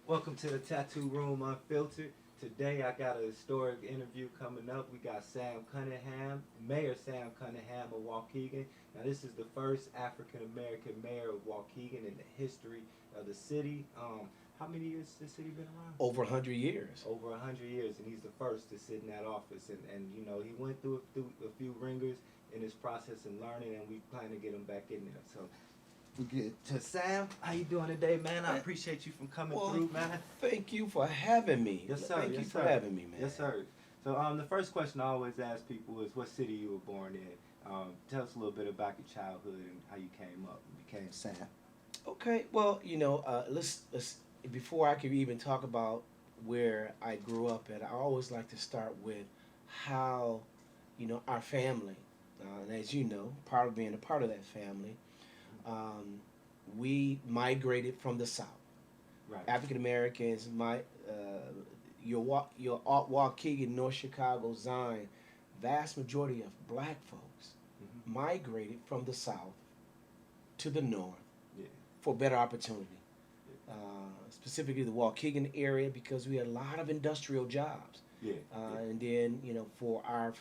Welcome to the Tattoo Room Unfiltered. Today I got a historic interview coming up. We got Cunningham, Mayor Sam Cunningham of Waukegan. Now this is the first African American mayor of Waukegan in the history of the city. How many years has the city been around? Over 100 years. Over 100 years, and he's the first to sit in that office. And you know, he went through a few ringers in his process and learning, and we plan to get him back in there. So we get to Sam. How you doing today, man? I appreciate you from coming through, man. Thank you for having me. Yes, sir. Thank you for having me, man. Yes, sir. So, the first question I always ask people is, what city you were born in? Tell us a little bit about your childhood and how you came up and became Sam. Okay, well, let's before I can even talk about where I grew up at, I always like to start with how, our family, and as you know, part of being a part of that family, we migrated from the South. Right. African Americans, your Waukegan, North Chicago, Zion, vast majority of black folks migrated from the South to the North for better opportunity. Specifically the Waukegan area, because we had a lot of industrial jobs. And then, for our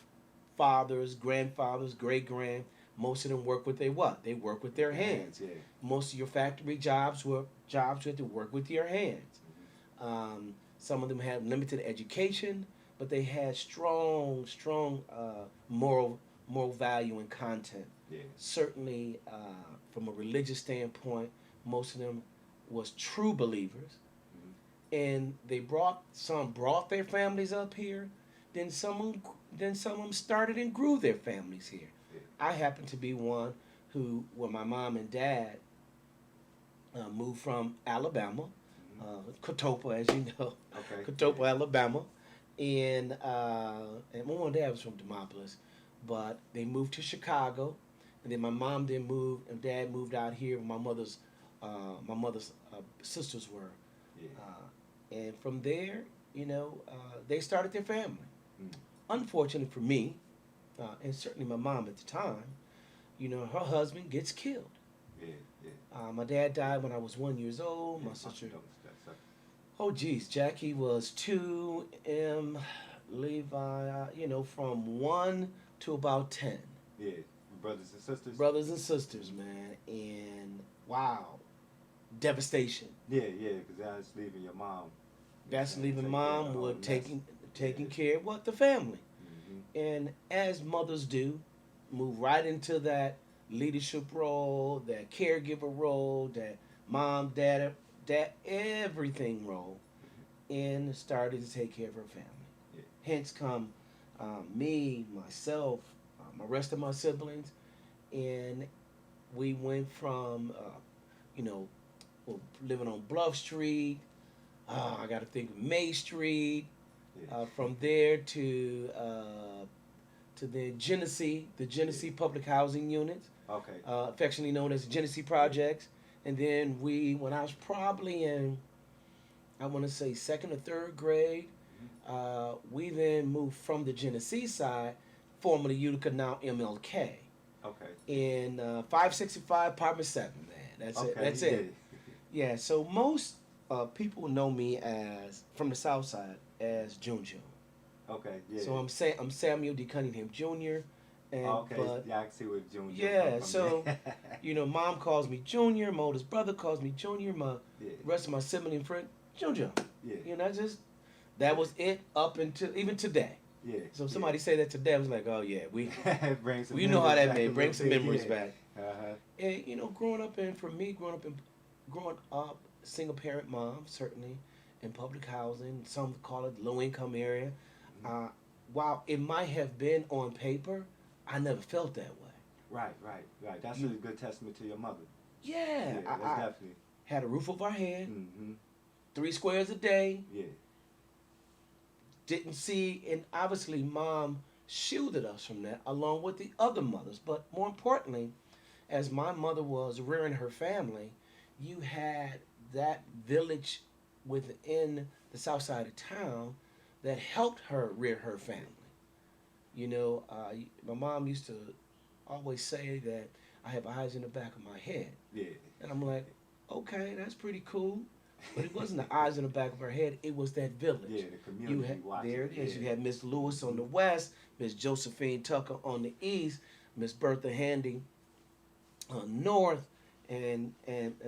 fathers, grandfathers, great-grand, most of them work with They work with their hands. Most of your factory jobs were jobs you had to work with your hands. Some of them had limited education, but they had strong moral value and content. Certainly, from a religious standpoint, most of them was true believers, and some brought their families up here. Then some of them started and grew their families here. I happen to be one where my mom and dad moved from Alabama, Kotopa, as you know, Kotopa, Alabama, and my mom and dad was from Demopolis, but they moved to Chicago, and then my mom then moved, and dad moved out here. My mother's sisters were, and from there, they started their family. Unfortunately for me, and certainly my mom at the time, her husband gets killed. My dad died when I was 1 year old. My sister, Jackie was 2. Levi, from 1 to about 10. Brothers and sisters. Brothers and sisters, man, and wow, devastation. Because that's leaving your mom. That's leaving mom with taking care of the family. And as mothers do, move right into that leadership role, that caregiver role, that mom, dad, everything role, and started to take care of her family. Hence come me, myself, my rest of my siblings, and we went from, living on Bluff Street. I got to think of May Street. From there to the Genesee Public Housing Units, affectionately known as the Genesee Projects. And then when I was probably in, I want to say second or third grade, we then moved from the Genesee side, formerly Utica, now MLK. In 565 Apartment 7, man. That's it. Yeah, so most people know me from the South Side as Junjo. So I'm Samuel D. Cunningham Jr. And, I can see what Junior. Yeah, so mom calls me Junior. My oldest brother calls me Junior. My rest of my sibling and friend Junjo. That was it up until even today. So if somebody say that today, I was like, oh yeah, we know how that made bring some memories back. And growing up, single parent mom, certainly in public housing, some call it low income area. While it might have been on paper, I never felt that way. Right. That's a good testament to your mother. I definitely had a roof over our head, 3 squares a day. Didn't see, and obviously mom shielded us from that along with the other mothers. But more importantly, as my mother was rearing her family, you had that village within the south side of town that helped her rear her family. My mom used to always say that I have eyes in the back of my head. And I'm like, okay, that's pretty cool. But it wasn't the eyes in the back of her head. It was that village. Yeah, the community You had, watching. there it is. Yeah. You had Miss Lewis on the west, Miss Josephine Tucker on the east, Miss Bertha Handy north, and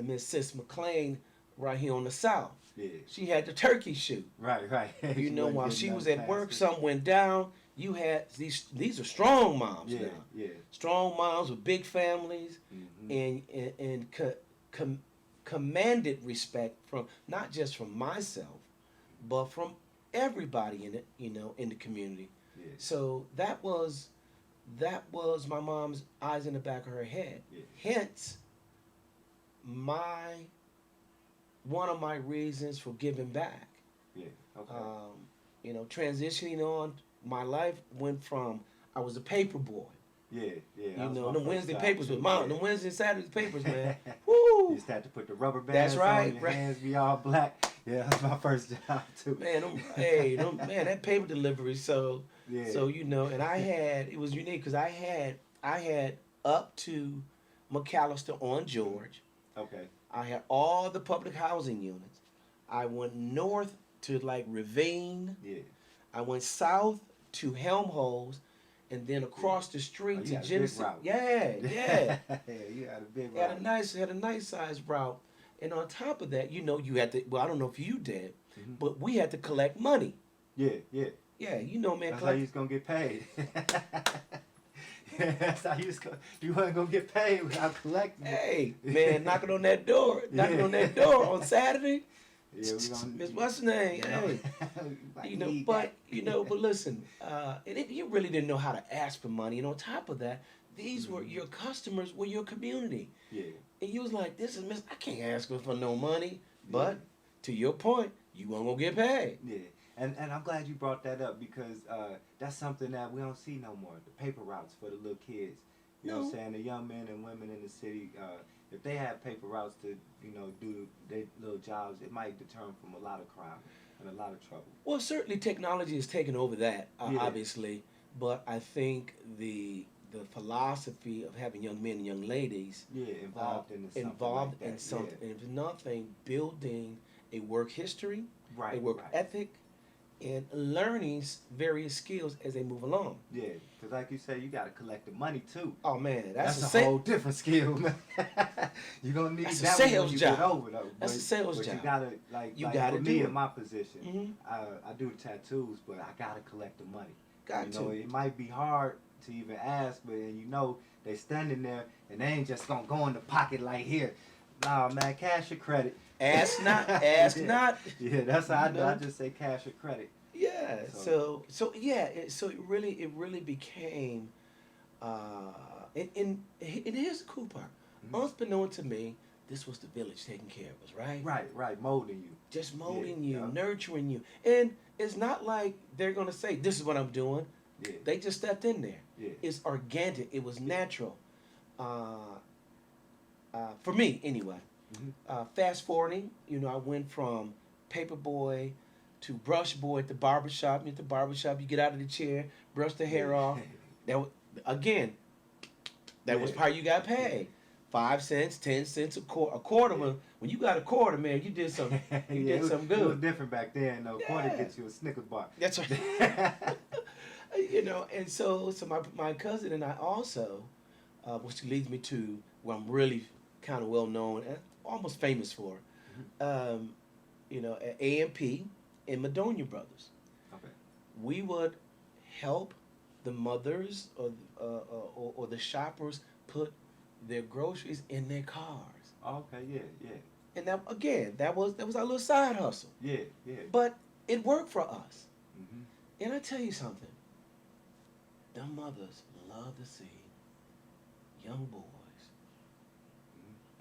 Miss Sis McLean right here on the south. Yeah. She had the turkey shoot. Right, right. You know, while she was at work, it. something went down. You had these are strong moms Yeah, now. yeah. Strong moms with big families, Mm-hmm. and commanded respect from not just from myself, but from everybody in it. You know, in the community. Yeah. So that was my mom's eyes in the back of her head. Yeah. Hence, one of my reasons for giving back. Yeah. Okay. You know, transitioning on, my life went from I was a paper boy. Yeah, yeah. You know, the Wednesday job papers too, with mom, yeah. the Wednesday Saturday papers, man. You Woo! just had to put the rubber That's bands right, on, your right. hands be all black. Yeah, that's my first job too. Man, man, that paper delivery. So, Yeah. so you know, and it was unique because I had up to McAllister on George. Okay. I had all the public housing units. I went north to like Ravine. Yeah. I went south to Helmholtz, and then across the street Oh, you to had a big Genesee. route. Yeah, yeah. Yeah, you had a big had route. a nice sized route, and on top of that, you know, you had to. Well, I don't know if you did, but we had to collect money. Yeah, yeah. Yeah, you know, man. That's how you was gonna get paid. That's how you wasn't gonna get paid without collecting. Hey, man, knocking on that door on Saturday. Yeah, we gonna. Miss what's her name? Hey, but listen, you really didn't know how to ask for money, and on top of that, these were your customers, were your community, Yeah. and you was like, this is Miss, I can't ask her for no money, but to your point, you weren't gonna get paid. Yeah. And I'm glad you brought that up because that's something that we don't see no more. The paper routes for the little kids. You know what I'm saying? The young men and women in the city, if they have paper routes to, you know, do their little jobs, it might deter them from a lot of crime and a lot of trouble. Well, certainly technology has taken over that, obviously, but I think the philosophy of having young men and young ladies Involved in something involved like that. in something, and if nothing, building a work history, Right, a work right. ethic, and learning various skills as they move along. Yeah, because like you said, you got to collect the money too. Oh man, That's a whole different skill, man. You're gonna need That's a that when sales you job. get over though. That's a sales but job. you gotta You like gotta for do me it. in my position, Mhm. I do tattoos, but I gotta collect the money. Got You know, it might be hard to even ask, but you know they standing there and they ain't just gonna go in the pocket like here. Nah, man, cash or credit. Ask not, ask Yeah. not. Yeah, that's how I do. You I know? just say cash or credit. Yeah. So- So it really became, and here's the cool part. Unbeknown to me, this was the village taking care of us, right? Right, molding you. Just molding Yeah, you, yeah. nurturing you, and it's not like they're gonna say, "This is what I'm doing." Yeah, They just stepped in there. yeah. It's organic. It was natural. For me, anyway. Fast forwarding, you know, I went from paper boy to brush boy at the barbershop. At the barbershop, you get out of the chair, brush the hair off. That was, again, that was how you got paid. 5 cents, 10 cents, a quarter. When you got a quarter, man, you did something. You did something good. It was different back then, though. Quarter Yeah. gets you a Snickers bar. That's right. You know, and so my cousin and I also, which leads me to where I'm really kind of well known and almost famous for, you know, at A&P and Madonia Brothers. Okay. We would help the mothers or the shoppers put their groceries in their cars. Okay, yeah. And that was our little side hustle. Yeah. But it worked for us. Mm-hmm. And I tell you something, the mothers love to see young boys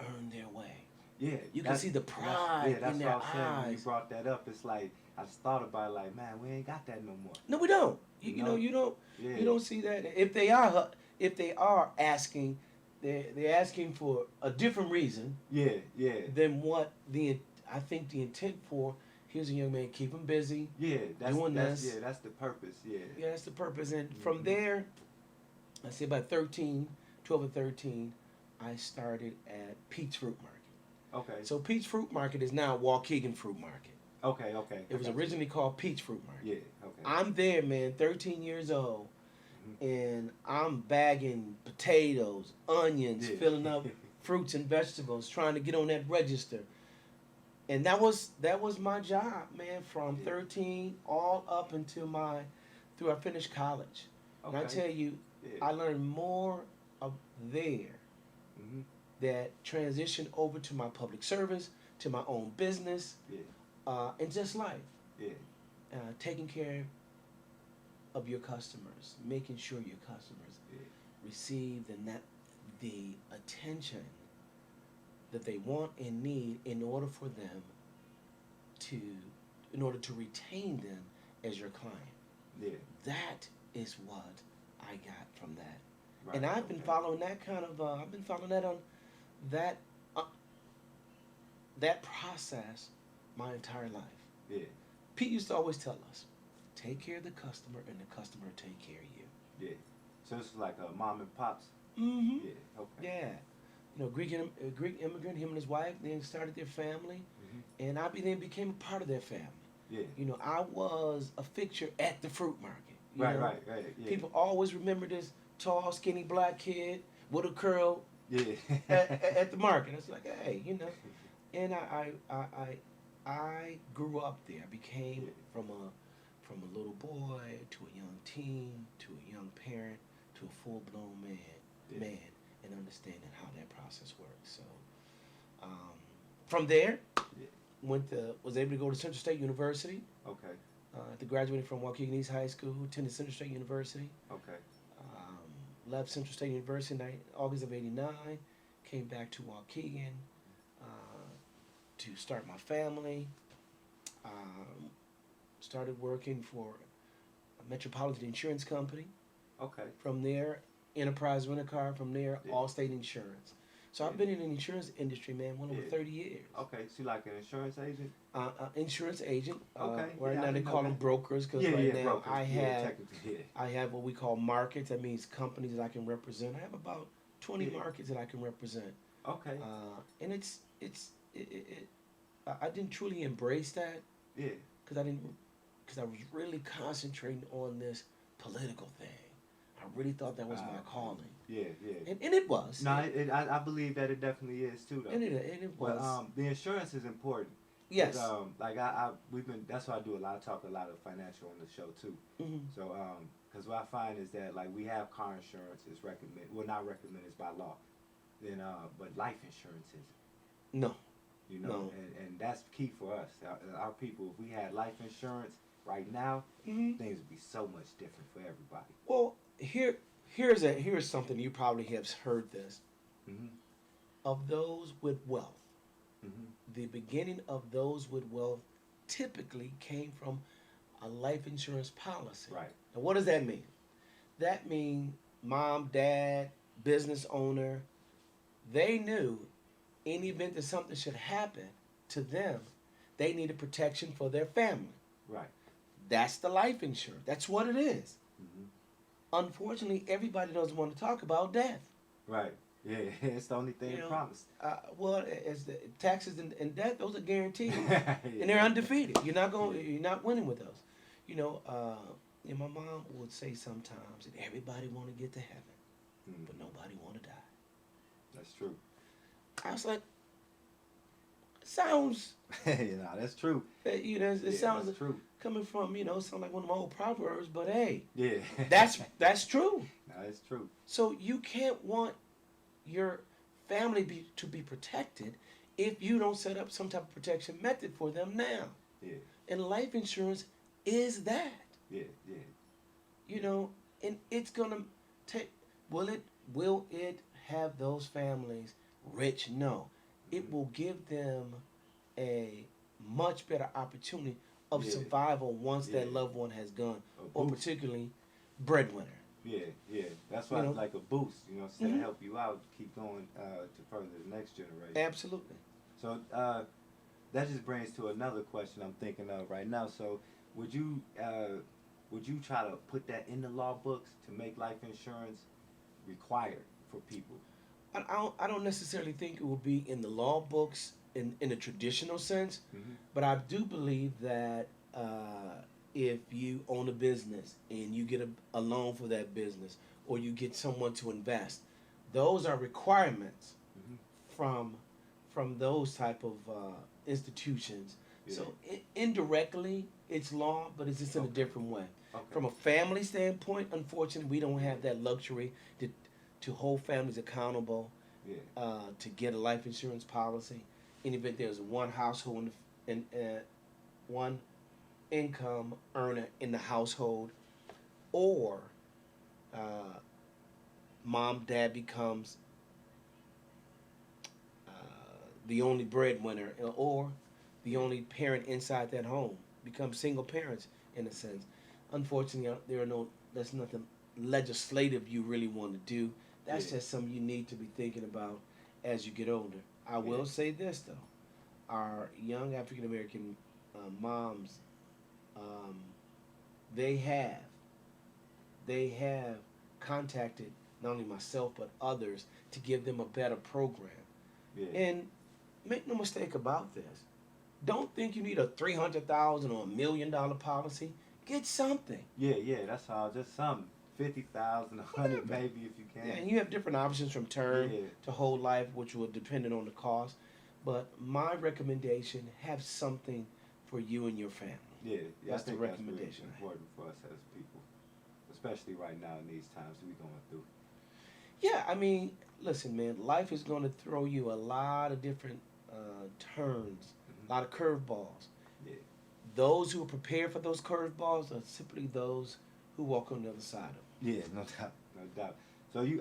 earn their way. Yeah. You can see the pride that's in what their I was saying. When you eyes. brought that up, it's like, I just thought about it like, man, we ain't got that no more. No, we don't. You know? You don't. Yeah. You don't see that. If they are asking, they're asking for a different reason Yeah. than what I think the intent for. Here's a young man, keep him busy. Yeah, that's this. Yeah, that's the purpose. Yeah. Yeah, that's the purpose. And from there, I say about 12 or 13, I started at Pete's Fruit Market. Okay. So Peach Fruit Market is now Waukegan Fruit Market. Okay. Okay. It was originally called Peach Fruit Market. Yeah. Okay. I'm there, man, 13 years old, Mhm. and I'm bagging potatoes, onions, Yeah. filling up fruits and vegetables, trying to get on that register. And that was my job, man, from Yeah. 13 all up until through I finished college. And I Okay. tell you, Yeah. I learned more of there Mhm. that transitioned over to my public service, to my own business, Yeah. and just life. Yeah. Taking care of your customers, making sure your customers Yeah. receive the attention that they want and need in order to retain them as your client. Yeah. That is what I got from that. Right. And I've been following that I've been following that on that uh, that process my entire life. Yeah. Pete used to always tell us, take care of the customer and the customer will take care of you. Yeah. So it's like a mom and pops. Mm-hmm. Yeah. Okay. Yeah. You know, Greek immigrant, him and his wife, then started their family, Mhm. and I then became a part of their family. Yeah. You know, I was a fixture at the fruit market. You Right. know? Right. Right. Yeah. People always remember this tall, skinny black kid with a curl Yeah. at the market. It's like, hey, you know. And I grew up there. I became Yeah. from a little boy to a young teen to a young parent to a full blown man, and understanding how that process works. So from there, was able to go to Central State University. Okay. After graduating from Waukegan East High School, attended Central State University. Okay. Left Central State University in August of '89. Came back to Waukegan to start my family. Started working for a Metropolitan Insurance Company. Okay. From there, Enterprise Rent-A-Car. From there, Yeah. Allstate Insurance. So I've been in the insurance industry, man, well over 30 years. Okay. So you like an insurance agent? Insurance agent. Okay. Right Yeah, I now they didn't know call them that. brokers because now brokers. Technically, I have what we call markets. That means companies that I can represent. I have about 20 markets that I can represent. Okay. And I didn't truly embrace that. Yeah. Because I was really concentrating on this political thing. I really thought that was my calling. Yeah. And it was. No, I believe that it definitely is too, though. And it was. But the insurance is important. Yes. Like we've been. That's why I talk a lot of financial on the show too. Mm-hmm. So because what I find is that like we have car insurance is recommended. Well, not recommended, it's by law. Then but life insurance isn't. No. You know, No. and that's key for us. Our people, if we had life insurance right now, Mm-hmm. things would be so much different for everybody. Well, here's something you probably have heard this. Mm-hmm. Of those with wealth, Mm-hmm. the beginning of those with wealth typically came from a life insurance policy. Right. Now, what does that mean? That means mom, dad, business owner, they knew in the event that something should happen to them, they needed protection for their family. Right. That's the life insurance. That's what it is. Mm-hmm. Unfortunately, everybody doesn't want to talk about death. Right. Yeah, it's the only thing promised. Well, as the taxes and death, those are guaranteed, Yeah. and they're undefeated. You're not winning with those. My mom would say sometimes that everybody want to get to heaven, but nobody want to die. That's true. I was like, sounds. That's true. It sounds that's true. coming from sound like one of my old proverbs, but hey, Yeah. that's true. No, it's true. So you can't want your family to be protected if you don't set up some type of protection method for them now. Yeah. And life insurance is that. Yeah. And it's gonna take. Will it have those families rich? No. It will give them a much better opportunity of survival once that loved one has gone, or particularly breadwinner. Yeah. That's why it's like a boost, to help you out, keep going to further the next generation. Absolutely. So that just brings to another question I'm thinking of right now. So would you try to put that in the law books to make life insurance required for people? I don't necessarily think it will be in the law books in a traditional sense, but I do believe that if you own a business and you get a loan for that business, or you get someone to invest, those are requirements from those type of institutions. Yeah. So indirectly, it's law, but it's just in a different way. From a family standpoint, unfortunately, we don't have that luxury to hold families accountable, to get a life insurance policy. In the event there's one household and one income earner in the household, or mom, dad becomes the only breadwinner, or the only parent inside that home, become single parents in a sense. Unfortunately, there's nothing legislative you really want to do. That's just something you need to be thinking about as you get older. I will say this though, our young African American moms, they have contacted not only myself but others to give them a better program. And make no mistake about this. Don't think you need a $300,000 or $1 million policy. Get something. That's all. Just something. 50,000, 100 maybe if you can. Yeah, and you have different options from term to whole life, which will depend on the cost. But my recommendation: have something for you and your family. That's the recommendation. That's really important for us as people, especially right now in these times we're going through. Yeah, I mean, listen, man. Life is going to throw you a lot of different turns, a lot of curveballs. Those who are prepared for those curveballs are simply those who walk on the other side of them. No doubt. So you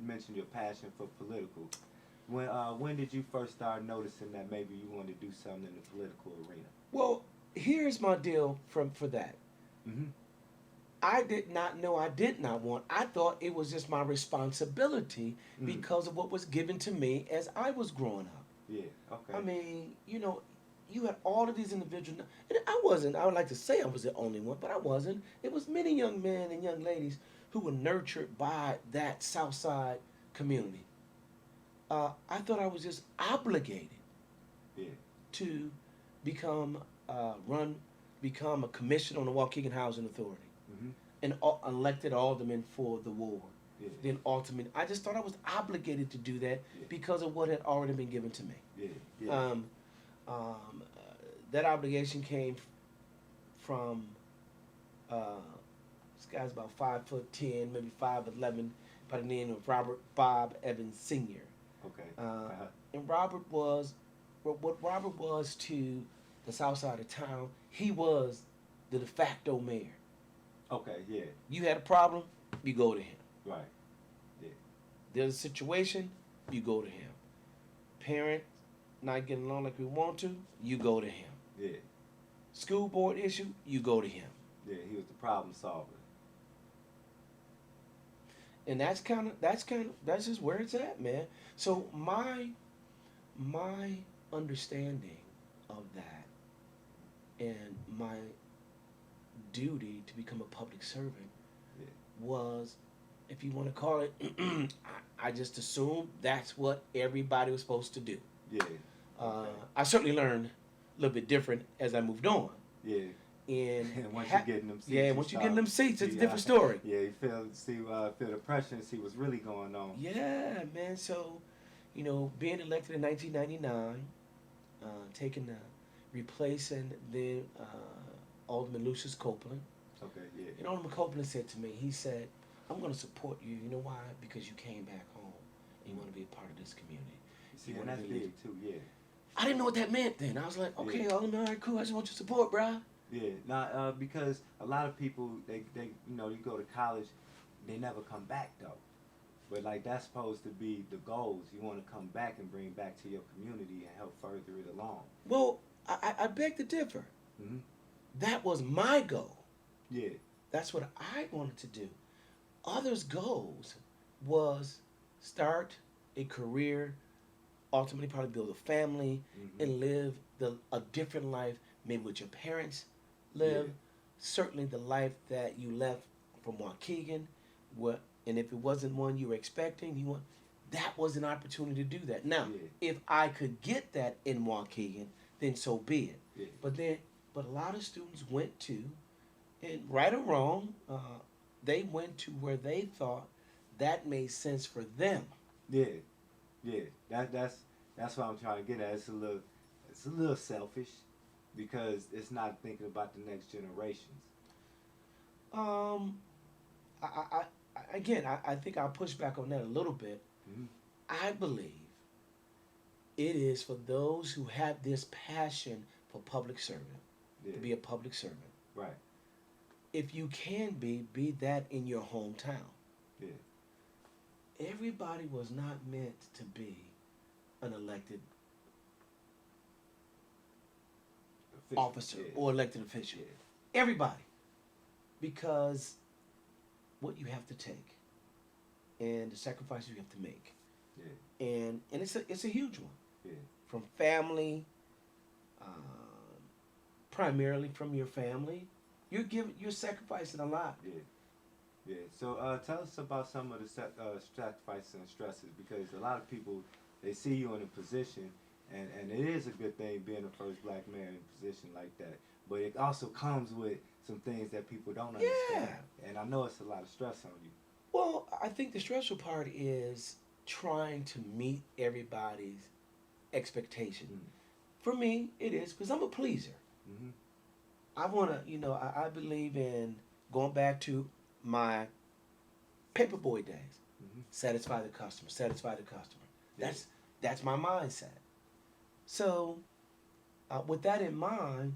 mentioned your passion for political. When did you first start noticing that maybe you wanted to do something in the political arena? Well, here's my deal for that. I did not know I did not want. I thought it was just my responsibility because of what was given to me as I was growing up. I mean, you had all of these individuals, and I would like to say I was the only one, but I wasn't. It was many young men and young ladies who were nurtured by that South Side community. I thought I was just obligated to become a commissioner on the Waukegan Housing Authority and elected alderman for the ward. Then ultimately, I just thought I was obligated to do that because of what had already been given to me. That obligation came from this guy's about 5'10", maybe 5'11", by the name of Bob Evans Sr. And Robert was what Robert was to the south side of town. He was the de facto mayor. You had a problem, you go to him. There's a situation, you go to him. Parent not getting along like we want to, you go to him. School board issue, you go to him. He was the problem solver. And that's just where it's at, man. So my understanding of that and my duty to become a public servant was, if you want to call it, I just assumed that's what everybody was supposed to do. I certainly learned a little bit different as I moved on. And once you get in them seats, once you get in them seats, it's a different story. You feel the pressure and see what's really going on. Yeah, man. So, being elected in 1999, replacing the Alderman Lucius Copeland. And Alderman Copeland said to me, he said, "I'm going to support you. You know why? Because you came back home and you want to be a part of this community." And that's big too. I didn't know what that meant then. I was like, okay, Alderman, all right, cool. I just want your support, bro. Because a lot of people, they you go to college, they never come back though. But that's supposed to be the goals. You want to come back and bring back to your community and help further it along. Well, I beg to differ. That was my goal. That's what I wanted to do. Others' goals was start a career, ultimately probably build a family, and live a different life, maybe with your parents live. Certainly the life that you left from Waukegan, and if it wasn't one you were expecting, that was an opportunity to do that. Now, Yeah. if I could get that in Waukegan, then so be it. Yeah. But a lot of students went to, and right or wrong, they went to where they thought that made sense for them. Yeah. Yeah. That's what I'm trying to get at. It's a little selfish because it's not thinking about the next generations. Um, I think I'll push back on that a little bit. Mm-hmm. I believe it is for those who have this passion for public servant, Yeah. to be a public servant. Right. If you can be that in your hometown. Yeah. Everybody was not meant to be an elected Official. officer Yeah. or elected official. Yeah. Everybody. Because what you have to take and the sacrifices you have to make. Yeah. And it's a huge one. Yeah. From family, primarily from your family, you're sacrificing a lot. Yeah. Yeah. So tell us about some of the sacrifices and stresses, because a lot of people, they see you in a position, and it is a good thing being the first black man in a position like that. But it also comes with some things that people don't understand. Yeah. And I know it's a lot of stress on you. Well, I think the stressful part is trying to meet everybody's expectation. Mm-hmm. For me, it is because I'm a pleaser. Mm-hmm. I want to, I believe in going back to my paperboy days. Mm-hmm. Satisfy the customer, satisfy the customer. Yeah. That's my mindset. So, with that in mind,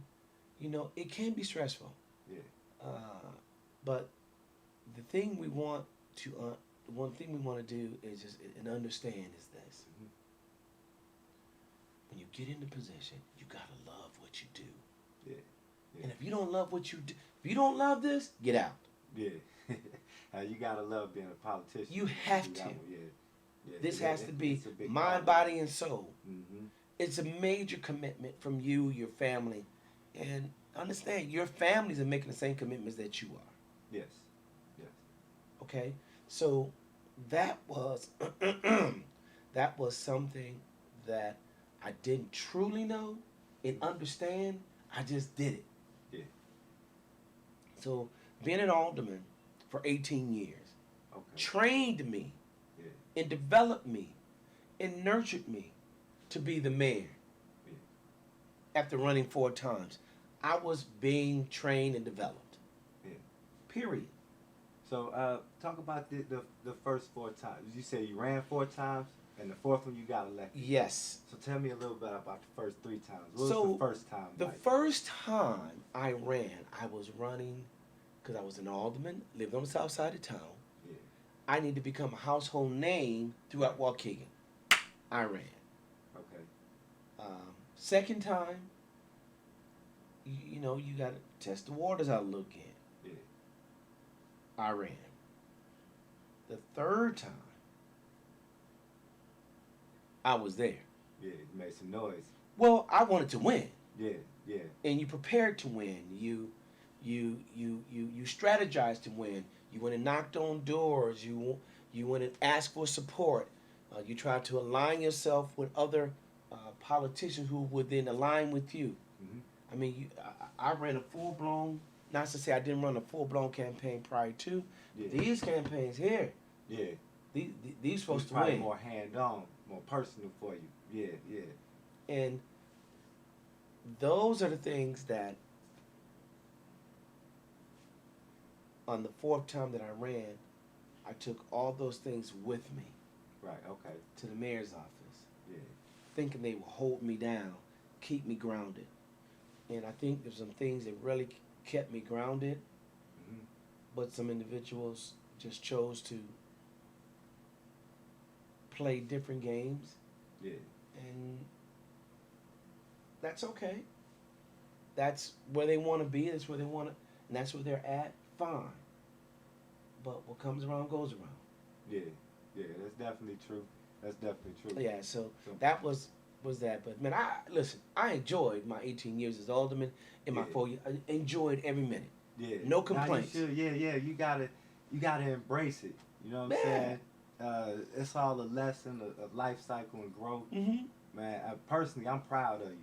it can be stressful. Yeah. But the thing we want to, one thing we want to do is just and understand is this: Mm-hmm. when you get in the position, you gotta love what you do. Yeah. Yeah. And if you don't love what you do, if you don't love this, get out. Yeah. You gotta love being a politician. You have to. Yeah. Yeah. This Yeah, has to be it's a big mind, part. body, and soul. Mm-hmm. It's a major commitment from you, your family, and understand your families are making the same commitments that you are. Yes. Yes. Okay, so that was that was something that I didn't truly know and understand. I just did it. Yeah. So being an alderman for 18 years Okay. trained me Yeah. and developed me and nurtured me to be the mayor. Yeah. After running 4 times, I was being trained and developed. Yeah. Period. So talk about the first 4 times. You said you ran 4 times, and the 4th one you got elected. Yes. So tell me a little bit about the first 3 times. What So, was the first time The like? first time I ran, I was running because I was an alderman, lived on the south side of town. Yeah. I need to become a household name throughout Waukegan. I ran. Okay. Second time, you got to test the waters out a little again. Yeah. I ran. The third time, I was there. Yeah. You made some noise. Well, I wanted to win, Yeah. Yeah. and you prepared to win. You strategized to win. You went and knocked on doors. You went and asked for support. You tried to align yourself with other politicians who would then align with you. Mm-hmm. I mean, I ran a full-blown, not to say I didn't run a full-blown campaign prior to, Yeah. these campaigns here, Yeah. these supposed It's to probably win. more hand-on, more personal for you. Yeah. Yeah. And those are the things that, on the 4th time that I ran, I took all those things with me Right. Okay. to the mayor's office, Yeah. thinking they would hold me down, keep me grounded. And I think there's some things that really kept me grounded, Mm-hmm. but some individuals just chose to play different games, Yeah. and that's okay. That's where they want to be. That's where they want to, and that's where they're at. Fine. But what comes around goes around. Yeah. Yeah. That's definitely true. That's definitely true. Yeah. So that was that. But man, I enjoyed my 18 years as alderman and my Yeah. 4 years. I enjoyed every minute. Yeah. No Nah, complaints. you should. Yeah. Yeah. You gotta embrace it. You know what I'm Man. saying? it's all a lesson of life cycle and growth. Mm-hmm. Man, personally, I'm proud of you.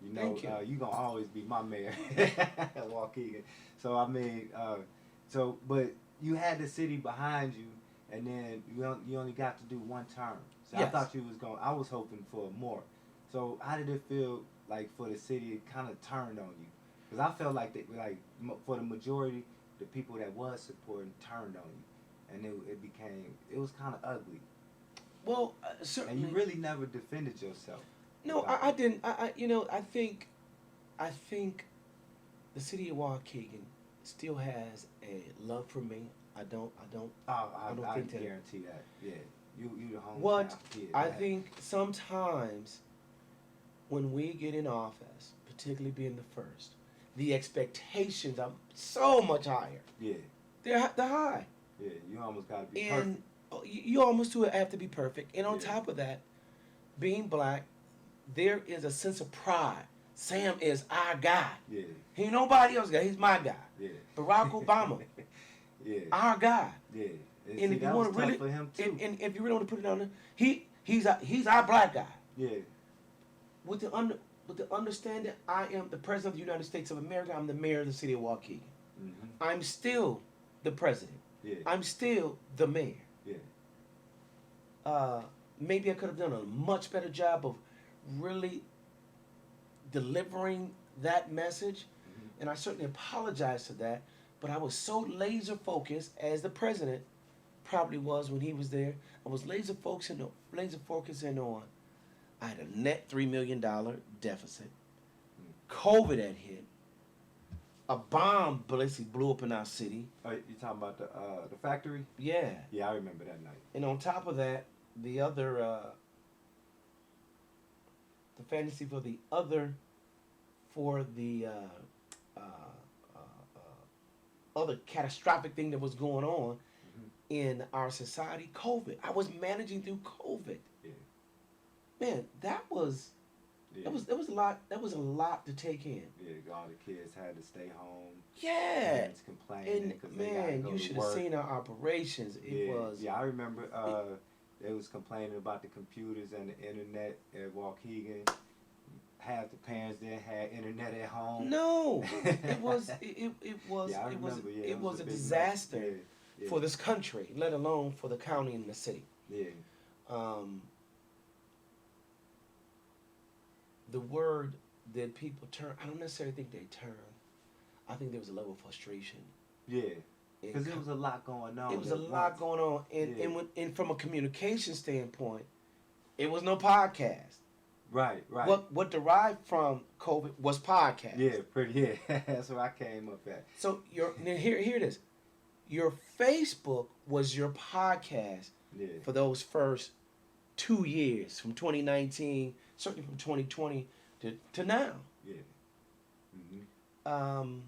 You know, Thank you. You gonna always be my mayor at Waukegan. So I mean, but you had the city behind you, and then you only got to do one term. So Yes. I thought you was going. I was hoping for more. So how did it feel like for the city? It kind of turned on you, because I felt like for the majority, the people that was supporting turned on you, and it was kind of ugly. Well, certainly. And you really never defended yourself. No, I didn't. I think the city of Waukegan still has a love for me. I don't I think that. guarantee that. Yeah, you the hometown What kid. I think sometimes when we get in office, particularly being the first, the expectations are so much higher. Yeah. They're high. Yeah, you almost gotta be And perfect. you almost do have to be perfect. And on Yeah. top of that, being black, there is a sense of pride. Sam is our guy. Yeah. He ain't nobody else guy. He's my guy. Yeah. Barack Obama, Yeah. our guy. Yeah. And see, if you that want was to really, tough for him too. and if you really want to put it on there, he's our black guy. Yeah. With the understanding, I am the president of the United States of America. I'm the mayor of the city of Waukegan. Mm-hmm. I'm still the president. Yeah. I'm still the mayor. Yeah. Maybe I could have done a much better job of really delivering that message, Mm-hmm. and I certainly apologize for that. But I was so laser focused, as the president probably was when he was there. I was laser focusing on. I had a net $3 million deficit. COVID had hit. A bomb basically blew up in our city. Oh, you talking about the factory? Yeah. Yeah, I remember that night. And on top of that, the fantasy for the other catastrophic thing that was going on Mm-hmm. in our society, COVID. I was managing through COVID. Yeah. Man, that was Yeah. that was a lot. That was a lot to take in. Yeah, all the kids had to stay home. Yeah. Parents complaining And because they gotta man, go you to should have work. seen our operations. It was. Yeah, I remember they was complaining about the computers and the internet at Waukegan. Half the parents didn't have internet at home. No, it was. It was. Yeah, I it was. remember, yeah, It was a big mess. disaster Yeah, for this country, let alone for the county and the city. yeah. The word that people turn, I don't necessarily think they turned. I think there was a level of frustration. Yeah, It because co- there was a lot going on. It was a at lot once. going on, and Yeah. and from a communication standpoint, it was no podcast. Right. What derived from COVID was podcast. Yeah, pretty. Yeah, that's where I came up at. So here it is. Your Facebook was your podcast Yeah, for those first 2 years, from 2019, certainly from 2020 to now. yeah. Mm-hmm.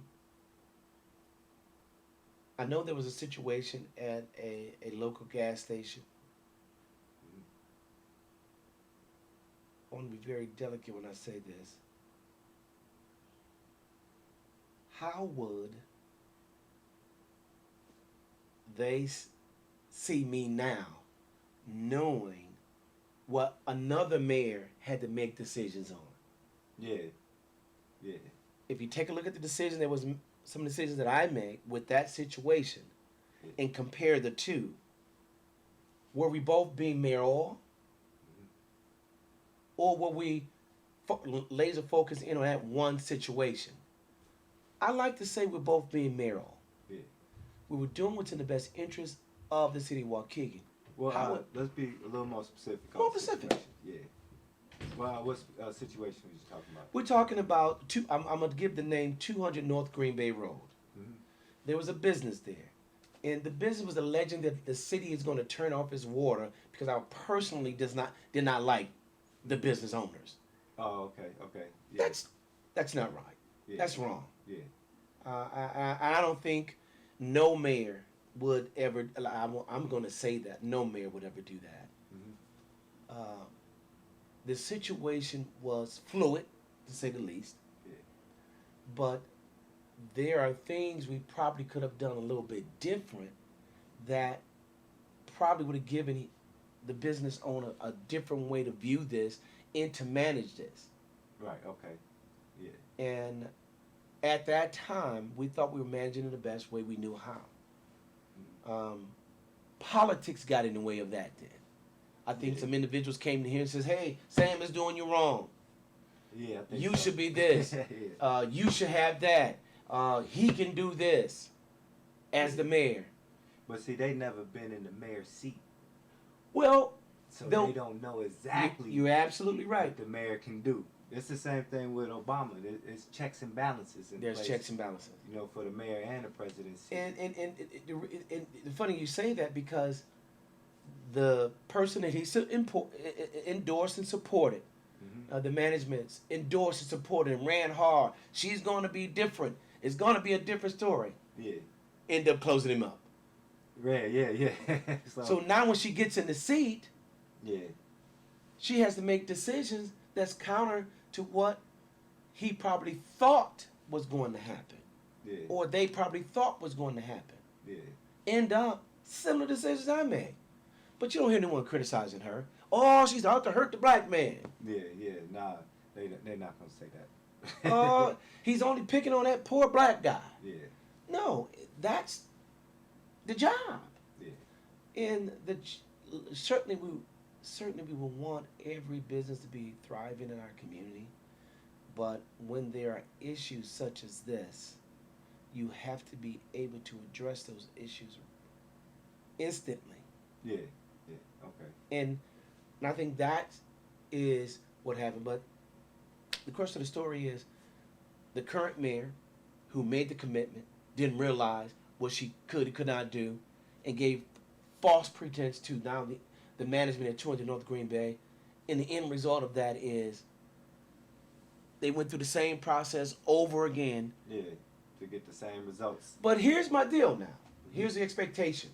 I know there was a situation at a local gas station. I want to be very delicate when I say this. How would they see me now, knowing what another mayor had to make decisions on? Yeah, yeah. If you take a look at the decision, there was some decisions that I made with that situation, and compare the two. Were we both being mayoral, or were we laser focused in on that one situation? I like to say we're both being mayoral. Yeah. We were doing what's in the best interest of the city of Waukegan. Well, let's be a little more specific. More on the specific. situation. Yeah. Well, what situation were you talking about? We're talking about I'm going to give the name 200 North Green Bay Road. Mm-hmm. There was a business there. And the business was alleging that the city is going to turn off its water because I personally did not like the business owners. Oh, okay. Yeah. That's not right. Yeah. That's wrong. Yeah. I don't think no mayor would ever. I'm going to say that no mayor would ever do that. Mm-hmm. The situation was fluid, to say the least. Yeah. But there are things we probably could have done a little bit different that probably would have given the business owner a different way to view this and to manage this. Right. Okay. Yeah. And at that time, we thought we were managing it the best way we knew how. Politics got in the way of that then. I think some individuals came to here and says, hey, Sam is doing you wrong. Yeah, I think You so. should be this. Yeah. You should have that. He can do this as the mayor. But see, they never been in the mayor's seat, Well, so they don't know exactly you're absolutely right. what the mayor can do. It's the same thing with Obama. It's checks and balances in There's place, checks and balances. you know, for the mayor and the presidency. And it's funny you say that because the person that he endorsed and supported, the management's endorsed and supported and ran hard. She's going to be different. It's going to be a different story. Yeah. End up closing him up. Yeah. So now when she gets in the seat, yeah. she has to make decisions that's counter to what he probably thought was going to happen. Yeah. Or they probably thought was going to happen. Yeah. End up similar decisions I made. But you don't hear anyone criticizing her. Oh, she's out to hurt the black man. Yeah. Nah, they're not gonna say that. He's only picking on that poor black guy. Yeah. No, that's the job. Yeah. And certainly we will want every business to be thriving in our community. But when there are issues such as this, you have to be able to address those issues instantly. Yeah. Okay. And I think that is what happened. But the course of the story is the current mayor who made the commitment didn't realize what she could not do and gave false pretense to now the management at 200 North Green Bay. And the end result of that is they went through the same process over again. Yeah. To get the same results. But here's my deal now. Here's the expectation.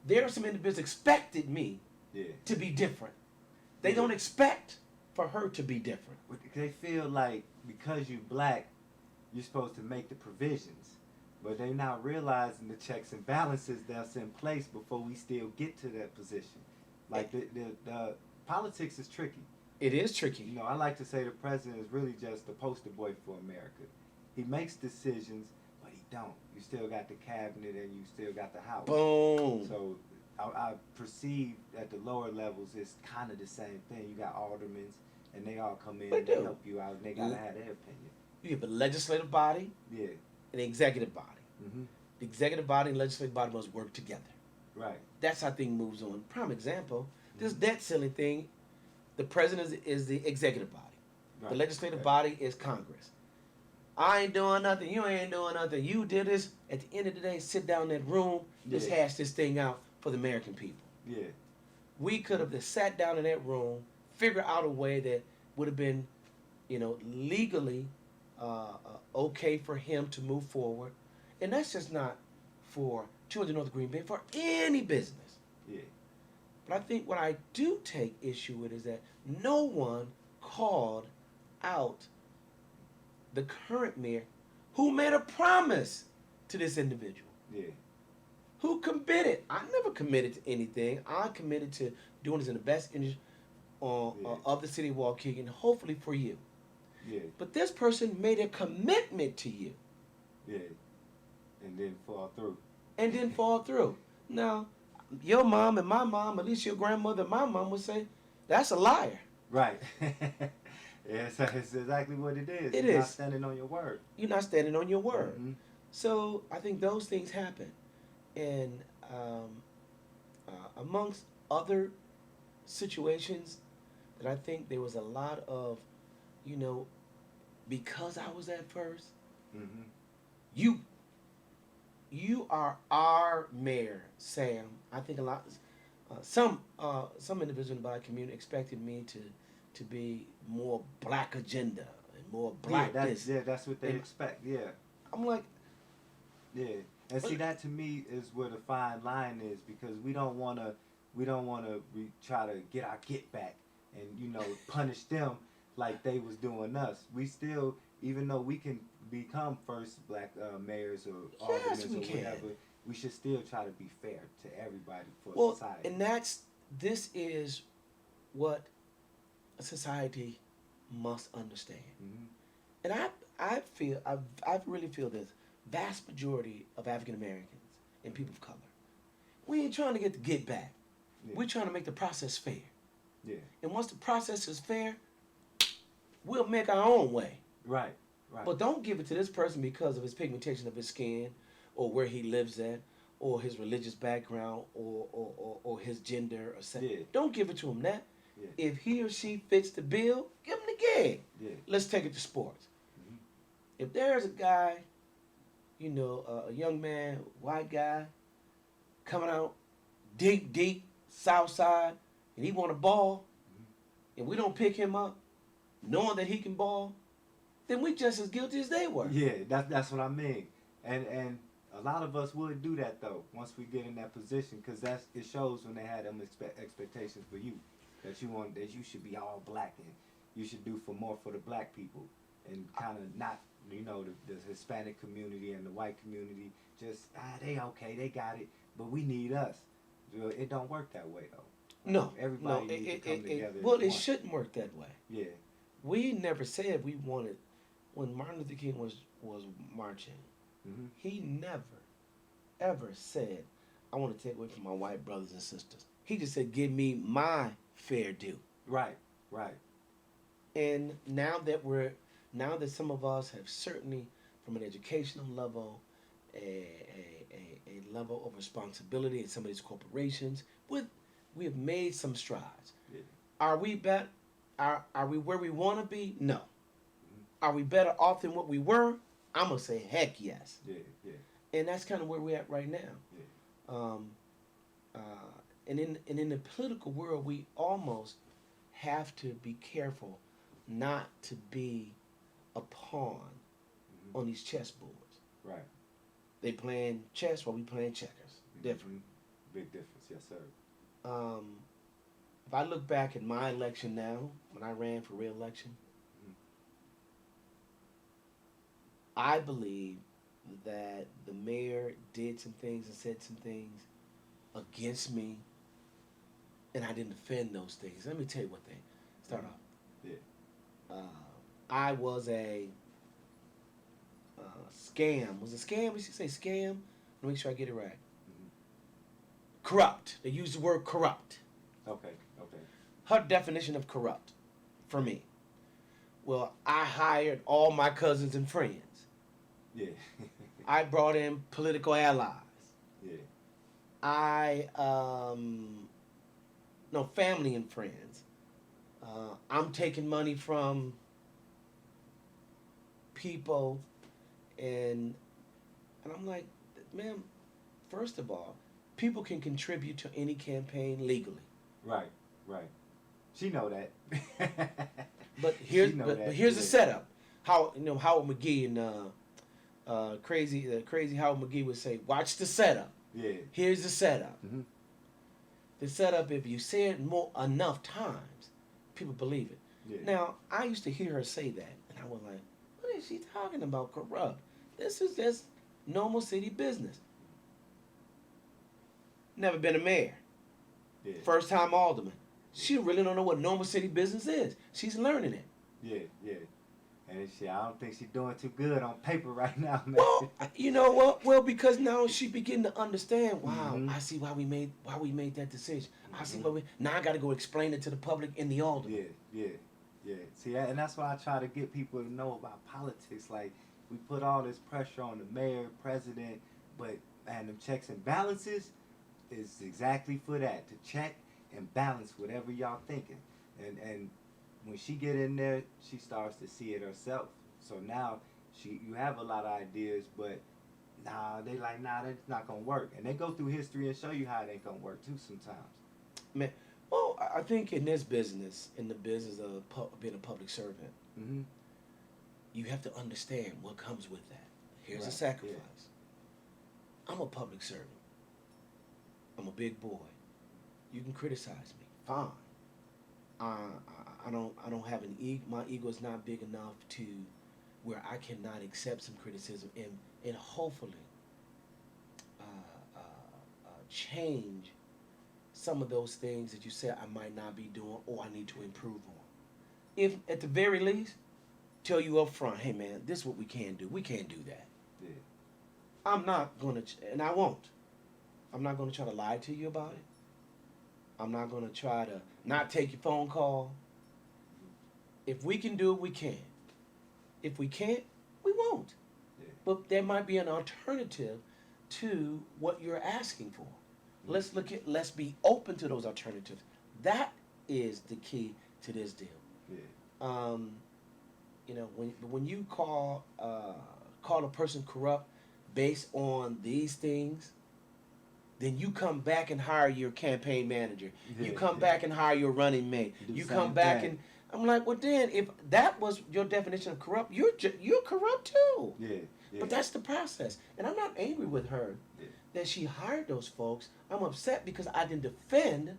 There are some individuals expected me to be different. They don't expect for her to be different. They feel like because you black, you're supposed to make the provisions. But they're not realizing the checks and balances that's in place before we still get to that position. Like the politics is tricky. It is tricky. You know, I like to say the president is really just the poster boy for America. He makes decisions, but he don't. You still got the cabinet and you still got the House. Boom. So I perceive at the lower levels it's kind of the same thing. You got aldermen and they all come in and they help you out and they got to have their opinion. You have a legislative body and an executive body. The executive body and legislative body must work together. Right. That's how things moves on. Prime example, this debt ceiling thing, the president is the executive body. Right. The legislative body is Congress. I ain't doing nothing. You ain't doing nothing. You did this. At the end of the day, sit down in that room. Let's hash this thing out for the American people. Yeah. We could have just sat down in that room, figure out a way that would have been, legally okay for him to move forward. And that's just not for 200 North Green Bay, for any business. Yeah. But I think what I do take issue with is that no one called out the current mayor who made a promise to this individual. Yeah. Who committed. I never committed to anything. I committed to doing this in the best interest of the city of Waukegan, hopefully for you. Yeah. But this person made a commitment to you. Yeah. And then fall through. Now, your mom and my mom, at least your grandmother and my mom would say, that's a liar. Right. It's exactly what it is. You're not standing on your word. You're not standing on your word. Mm-hmm. So I think those things happen. And amongst other situations that I think there was a lot of, because I was at first, you are our mayor, Sam. I think a lot, some individuals in the black community expected me to be more black agenda and more black this. Yeah, that's what they expect. Yeah. I'm like. Yeah, and see that to me is where the fine line is, because we don't want to try to get our get back and punish them like they was doing us. We still, even though we can become first black mayors or aldermen or whatever, we should still try to be fair to everybody for Well, society. and this is what a society must understand. Mm-hmm. And I really feel this. Vast majority of African Americans and people of color, we ain't trying to get back. Yeah. We're trying to make the process fair. Yeah. And once the process is fair, we'll make our own way. Right. Right. But don't give it to this person because of his pigmentation of his skin, or where he lives at, or his religious background, or his gender or sex. Yeah. Don't give it to him that. Yeah. If he or she fits the bill, give him the gig. Yeah. Let's take it to sports. Mm-hmm. If there's a guy, a young man, white guy, coming out deep, south side, and he want a ball, and we don't pick him up, knowing that he can ball, then we just as guilty as they were. Yeah, that's what I mean. And a lot of us would do that though once we get in that position, because it shows when they had them expectations for you, that you should be all black and you should do more for the black people, and kind of not the Hispanic community and the white community just they okay, they got it, but we need us. It don't work that way though. No, everybody needs to come together. Well, it shouldn't work that way. Yeah. We never said we wanted, when Martin Luther King was marching, Mm-hmm. he never, ever said, I want to take away from my white brothers and sisters. He just said, give me my fair due. Right, right. And now that some of us have certainly, from an educational level, a level of responsibility in some of these corporations, we have made some strides. Yeah. Are we where we want to be? No. Are we better off than what we were? I'm going to say heck yes. Yeah, yeah. And that's kind of where we're at right now. Yeah. And in the political world, we almost have to be careful not to be a pawn on these chessboards. Right. They playing chess while we playing checkers. Different. Big difference, yes sir. If I look back at my election now, when I ran for re-election, I believe that the mayor did some things and said some things against me, and I didn't defend those things. Let me tell you what they start off. Yeah. I was a scam. Was it scam? We should say scam. Let me make sure I get it right. Mm-hmm. Corrupt. They use the word corrupt. Okay, okay. Her definition of corrupt, for me. Well, I hired all my cousins and friends. Yeah. I brought in political allies. Yeah. Family and friends. I'm taking money from people, and I'm like, man, first of all, people can contribute to any campaign legally. Right, right. She know that. But here's the setup. Howard McGee and crazy Howard McGee would say, watch the setup. Yeah. Here's the setup. Mm-hmm. The setup, if you say it enough times, people believe it. Yeah. Now, I used to hear her say that, and I was like, what is she talking about, corrupt? This is just normal city business. Never been a mayor. Yeah. First time alderman. She really don't know what normal city business is. She's learning it. Yeah, yeah. And I don't think she's doing too good on paper right now, man. Well, you know what? Well, because now she begin to understand. Wow, Mm-hmm. I see why we made that decision. I see why now I got to go explain it to the public in the alderman. Yeah, yeah, yeah. See, and that's why I try to get people to know about politics. Like, we put all this pressure on the mayor, president, but them checks and balances is exactly for that, to check and balance whatever y'all thinking. And when she get in there, she starts to see it herself. So now you have a lot of ideas, but that's not gonna work. And they go through history and show you how it ain't gonna work too sometimes. Man, well, I think in this business, in the business of being a public servant, Mm-hmm. you have to understand what comes with that. Here's a Right, sacrifice. yeah. I'm a public servant. I'm a big boy. You can criticize me, fine. I don't have an ego. My ego is not big enough to where I cannot accept some criticism and hopefully change some of those things that you said I might not be doing or I need to improve on. If at the very least, tell you up front, hey man, this is what we can do. We can't do that. Yeah. I'm not gonna, and I won't. I'm not gonna try to lie to you about it. I'm not gonna try to not take your phone call. If we can do it, we can. If we can't, we won't. Yeah. But there might be an alternative to what you're asking for. Let's be open to those alternatives. That is the key to this deal. Yeah. You know, when you call a person corrupt based on these things, then you come back and hire your campaign manager. Yeah, you come yeah. back and hire your running mate. You come back and I'm like, well, then if that was your definition of corrupt, you're corrupt too. Yeah. Yeah. But that's the process, and I'm not angry with her Yeah. that she hired those folks. I'm upset because I didn't defend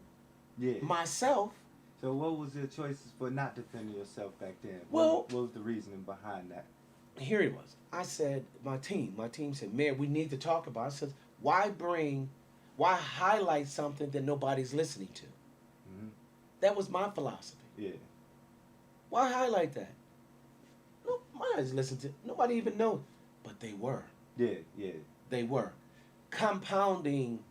Yeah. myself. So what was your choices for not defending yourself back then? Well, what was the reasoning behind that? Here it was. I said, my team said, Mayor, we need to talk about it. I said, why highlight something that nobody's listening to? Mm-hmm. That was my philosophy. Yeah. Why highlight that? Nobody's listening to it. Nobody even knows. But they were. Yeah, yeah. They were. Compounding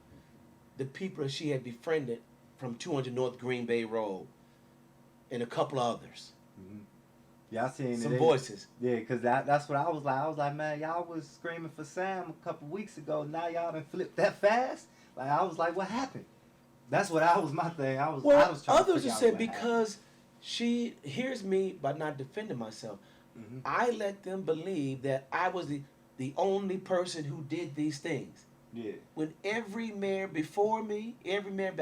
the people that she had befriended from 200 North Green Bay Road and a couple of others. Mm-hmm. Yeah, I seen some voices. Yeah, because that's what I was like. I was like, man, y'all was screaming for Sam a couple weeks ago. Now y'all done flipped that fast? Like, I was like, what happened? That's what I was my thing. I was trying others to have said because she hears me by not defending myself. Mm-hmm. I let them believe that I was the only person who did these things. Yeah. When every mayor before me, every mayor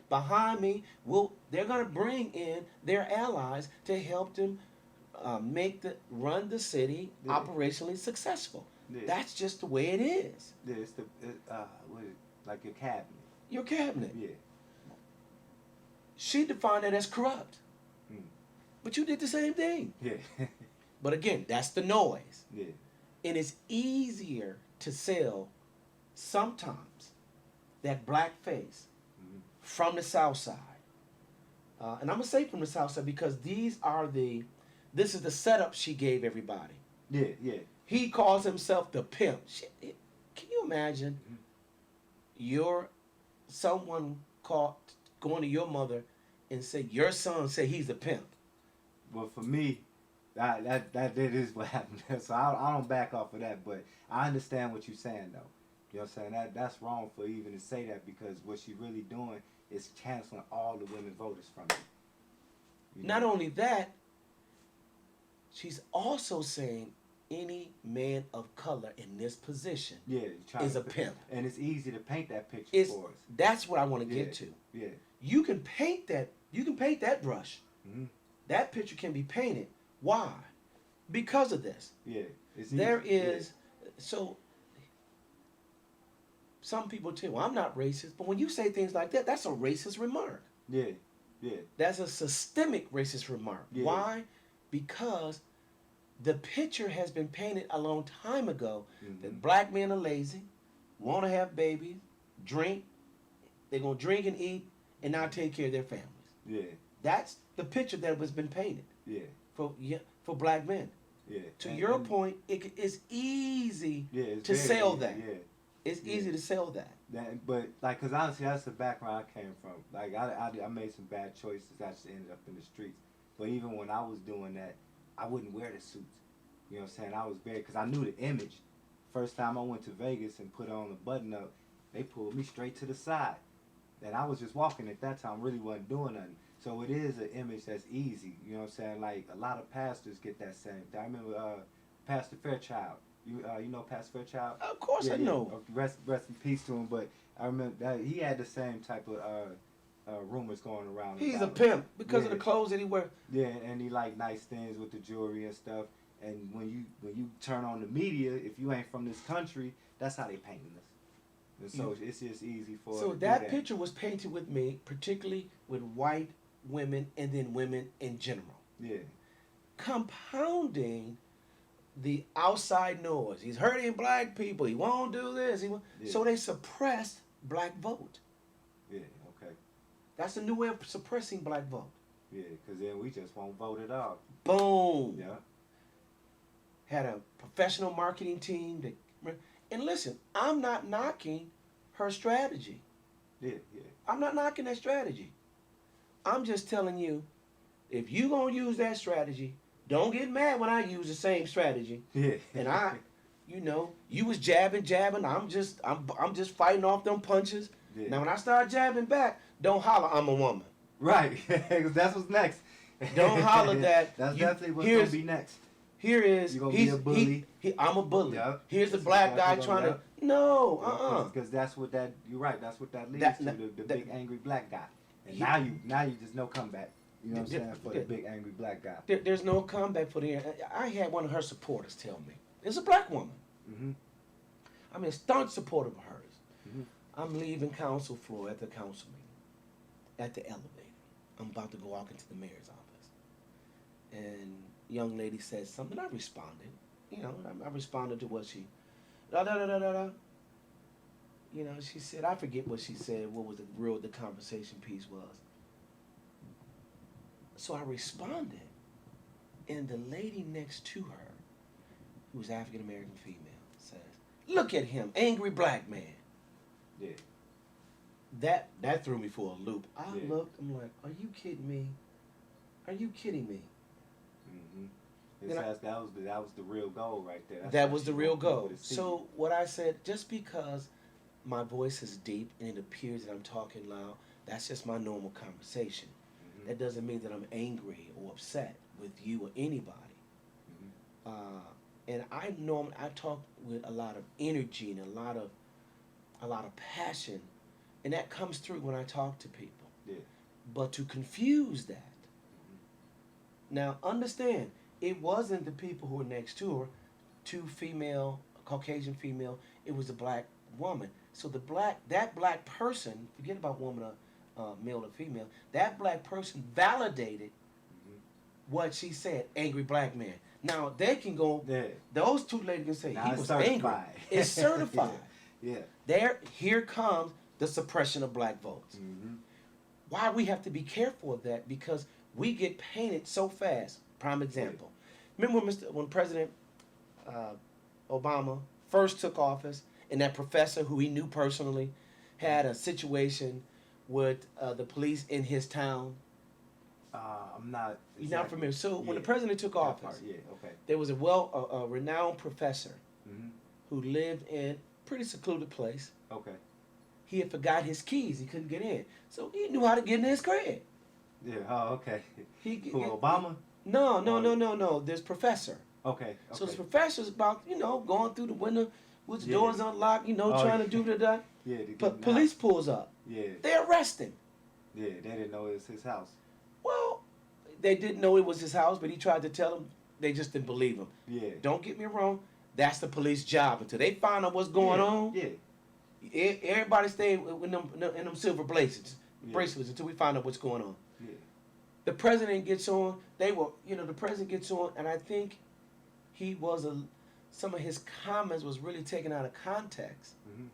behind me, they're going to bring in their allies to help them run the city operationally successful. Yeah. That's just the way it is. Yeah, it's like your cabinet. Your cabinet. Yeah. She defined it as corrupt. Mm. But you did the same thing. Yeah. But again, that's the noise. Yeah. And it's easier to sell sometimes that black face from the South Side. And I'm going to say from the South Side because this is the setup she gave everybody. Yeah, yeah. He calls himself the pimp. Can you imagine someone going to your mother and say, your son say he's a pimp? Well, for me, that is what happened. So I don't back off of that, but I understand what you're saying, though. You know what I'm saying? That's wrong for even to say that because what she's really doing is canceling all the women voters from you. Not only that, she's also saying any man of color in this position is a pimp. And it's easy to paint that picture for us. That's what I want to get to. Yeah. You can paint that brush. Mm-hmm. That picture can be painted. Why? Because of this. Yeah. So some people tell you, well, I'm not racist, but when you say things like that, that's a racist remark. Yeah. Yeah. That's a systemic racist remark. Yeah. Why? Because the picture has been painted a long time ago that black men are lazy, want to have babies, drink, they're going to drink and eat, and not take care of their families. Yeah. That's the picture that has been painted. Yeah. For black men. Yeah. To your point, it's easy to sell that. Yeah. It's easy to sell that. But like, cause honestly, that's the background I came from. Like, I made some bad choices. I just ended up in the streets. But even when I was doing that, I wouldn't wear the suits. You know what I'm saying? I was very, cause I knew the image. First time I went to Vegas and put on a button up, they pulled me straight to the side. And I was just walking at that time, really wasn't doing nothing. So it is an image that's easy. You know what I'm saying? Like, a lot of pastors get that same thing. I remember Pastor Fairchild. You know Pastor Fairchild? Of course I know. Yeah. Rest in peace to him. But I remember that he had the same type of rumors going around. He's a pimp because of the clothes that he wears. Yeah, and he like nice things with the jewelry and stuff. And when you turn on the media, if you ain't from this country, that's how they painting us. And so it's just easy for. So that picture was painted with me, particularly with white women and then women in general. Yeah. Compounding the outside noise. He's hurting black people. He won't do this. So they suppressed black vote. Yeah, okay. That's a new way of suppressing black vote. Yeah, because then we just won't vote at all. Boom. Yeah. Had a professional marketing team that, and listen, I'm not knocking her strategy. Yeah, yeah. I'm not knocking that strategy. I'm just telling you, if you gonna use that strategy, don't get mad when I use the same strategy. Yeah. And you was jabbing. I'm just fighting off them punches. Yeah. Now when I start jabbing back, don't holler I'm a woman. Right, because that's what's next. Don't holler that. That's definitely what's going to be next. Here is, you're going to be a bully. I'm a bully. Yep. Here's the black guy trying to, no, Because that's what that, you're right, that's what that leads to, the big angry black guy. And now you just no comeback. You know what I'm saying, for the big angry black guy. There's no comeback for the, I had one of her supporters tell me, it's a black woman. Mm-hmm. I mean, a staunch supporter of hers. Mm-hmm. I'm leaving council floor at the council meeting, at the elevator. I'm about to go walk into the mayor's office. And young lady said something. I responded. I responded to what she, she said, I forget what she said, what was the conversation piece was. So I responded. And the lady next to her, who was African-American female, says, look at him, angry black man. Yeah. That threw me for a loop. I looked, I'm like, are you kidding me? Are you kidding me? Mm-hmm. That was the real goal right there. That was the real goal. So what I said, just because my voice is deep and it appears that I'm talking loud, that's just my normal conversation. Mm-hmm. That doesn't mean that I'm angry or upset with you or anybody. Mm-hmm. And I talk with a lot of energy and a lot of passion. And that comes through when I talk to people. Yeah. But to confuse that. Now, understand, it wasn't the people who were next to her, two female, Caucasian female, it was a black woman. So that black person, forget about woman, male or female, that black person validated what she said, angry black man. Now, they can go, those two ladies can say, now he was certified. angry. It's certified. Yeah. Here comes the suppression of black votes. Mm-hmm. Why we have to be careful of that? Because we get painted so fast. Prime example. Remember when President Obama first took office, and that professor who he knew personally had a situation with the police in his town? I'm not. Exactly. You're not familiar. So when the president took office, there was a renowned professor who lived in a pretty secluded place. Okay. He had forgot his keys. He couldn't get in. So he knew how to get in his crib. Yeah. Oh, okay. Obama? No. There's professor. Okay. So this professor's about, going through the window with the doors unlocked, trying to do the Yeah. But police pulls up. Yeah. They arrest him. Yeah, they didn't know it was his house. Well, they didn't know it was his house, but he tried to tell them. They just didn't believe him. Yeah. Don't get me wrong. That's the police job. Until they find out what's going on. Yeah. Everybody stay in them silver bracelets until we find out what's going on. Yeah. The president gets on. The president gets on, and I think some of his comments was really taken out of context. Mm-hmm.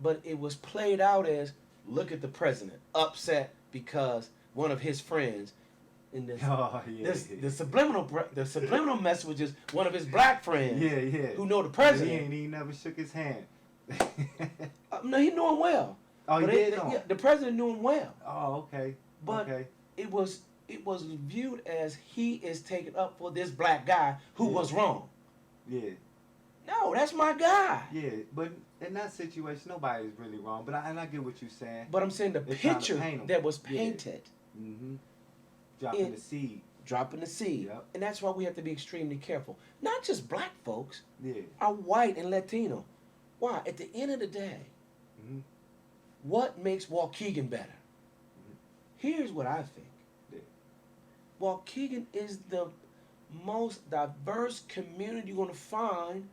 But it was played out as, look at the president, upset because one of his friends, in the subliminal message was just one of his black friends who know the president. He never shook his hand. No, he knew him well. Oh, he did? The president knew him well. Oh, okay. But it was viewed as he is taking up for this black guy who was wrong. Yeah. No, that's my guy. Yeah, but in that situation, nobody's really wrong. But I get what you're saying. But I'm saying the picture that was painted. Yeah. Mm-hmm. Dropping the seed. Yep. And that's why we have to be extremely careful. Not just black folks. Yeah. Are white and Latino. Why? At the end of the day, what makes Waukegan better? Here's what I think. Yeah. Waukegan is the most diverse community you're going to find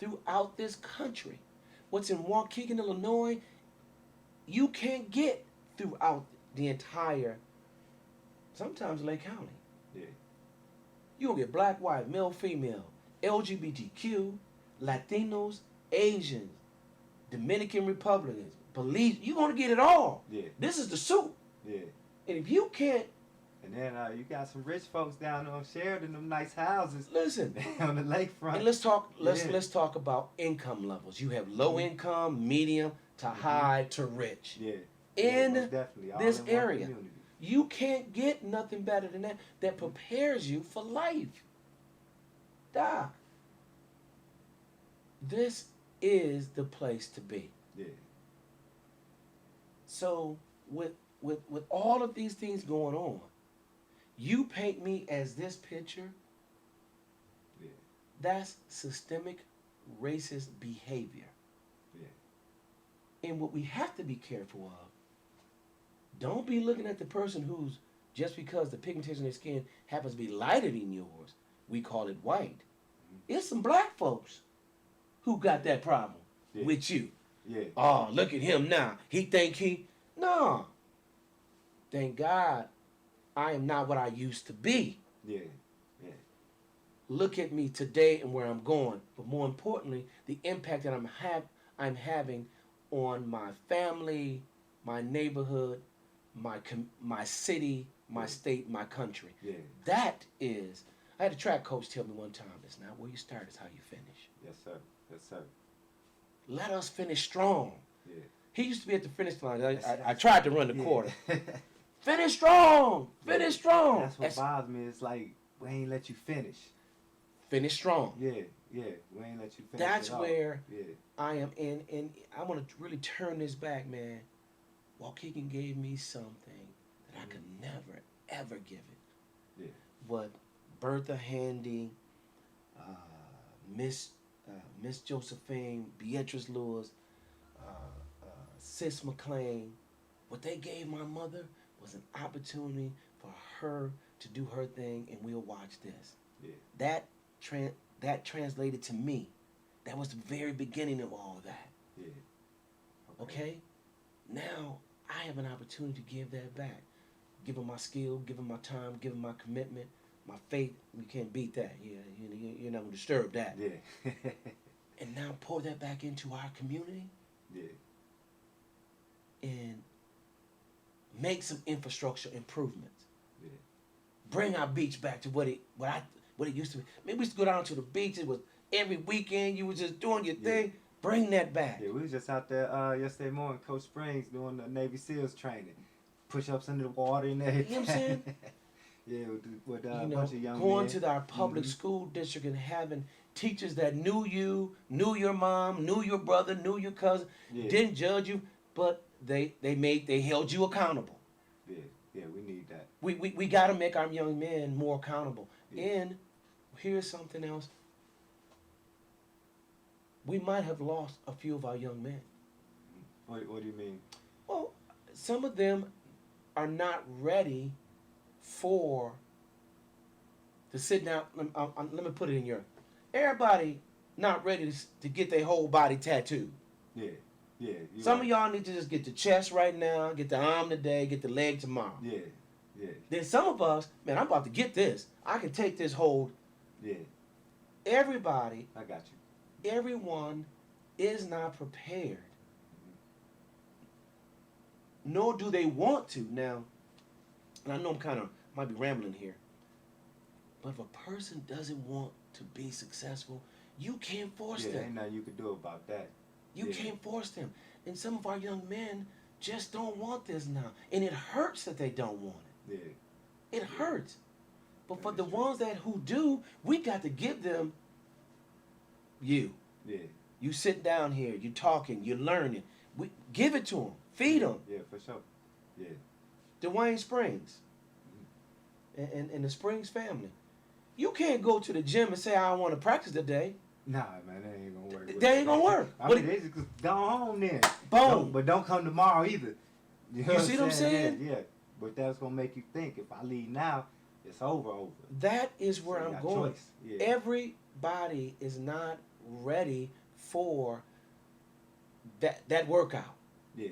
throughout this country. What's in Waukegan, Illinois, you can't get throughout the entire, sometimes Lake County. Yeah. You're going to get black, white, male, female, LGBTQ, Latinos, Asians, Dominican Republicans, Believe you're gonna get it all. Yeah. This is the soup. Yeah. And if you can't And then you got some rich folks down on Sheridan, them nice houses. listen on the lakefront. and let's talk about income levels. You have low income, medium to high to rich. Yeah. In most definitely. All this in one area. community. You can't get nothing better than that prepares you for life. Doc, this is the place to be. Yeah. So with all of these things going on, you paint me as this picture. Yeah. That's systemic racist behavior. Yeah. And what we have to be careful of, don't be looking at the person who's, just because the pigmentation of their skin happens to be lighter than yours, we call it white. It's some black folks who got that problem with you. Yeah. Oh, look at him now. He think no. Thank God I am not what I used to be. Yeah. Yeah. Look at me today and where I'm going. But more importantly, the impact that I'm having on my family, my neighborhood, my city, my state, my country. Yeah. That is, I had a track coach tell me one time, it's not where you start, it's how you finish. Yes, sir. Yes, sir. Let us finish strong. Yeah. He used to be at the finish line. I tried to run the quarter. Yeah. Finish strong. Finish strong. That's what bothers me. It's like, we ain't let you finish. Finish strong. Yeah. Yeah. We ain't let you finish. That's where yeah. I am in. And I want to really turn this back, man. Waukegan gave me something that I could never, ever give it. Yeah. What Bertha Handy, Miss Josephine, Beatrice Lewis, Sis McLean, what they gave my mother was an opportunity for her to do her thing, and we'll watch this. Yeah. That translated to me. That was the very beginning of all that. Yeah. Okay? Now I have an opportunity to give that back. Give them my skill, give them my time, give them my commitment, my faith. You can't beat that. You're not going to disturb that. Yeah. And now pour that back into our community. Yeah. And make some infrastructure improvements. Yeah. Bring our beach back to what it used to be. Maybe we used to go down to the beach. It was every weekend. You were just doing your thing. Bring that back. Yeah, we was just out there yesterday morning, Coach Springs, doing the Navy SEALs training. Push-ups under the water and everything. You know what I'm saying? Yeah, with a bunch of young going men. to our public school district and having teachers that knew you, knew your mom, knew your brother, knew your cousin, didn't judge you, but they held you accountable. Yeah, yeah, we need that. We got to make our young men more accountable. Yeah. And here's something else. We might have lost a few of our young men. What do you mean? Well, some of them are not ready to sit down. Let me put it in your. Everybody not ready to get their whole body tattooed. Yeah, yeah. Some of y'all need to just get the chest right now, get the arm today, get the leg tomorrow. Yeah, yeah. Then some of us, man, I'm about to get this. I can take this hold. Yeah. Everybody. I got you. Everyone is not prepared. Nor do they want to. Now, and I know I'm might be rambling here, but if a person doesn't want to be successful, you can't force them. Ain't nothing you can do about that. You can't force them. And some of our young men just don't want this now. And it hurts that they don't want it. Yeah. It hurts. But for the ones who do, we got to give them you. Yeah. You sit down here, you talking, you're learning. We give it to them. Feed them. Yeah, for sure. Yeah. Dwayne Springs and the Springs family. You can't go to the gym and say, I want to practice today. Nah, man, that ain't gonna work. That ain't gonna work. I mean, they just go home then. Boom. But don't come tomorrow either. You see what I'm saying? Yeah. But that's gonna make you think, if I leave now, it's over. That is where I'm going. Yeah. Everybody is not ready for that workout. Yeah.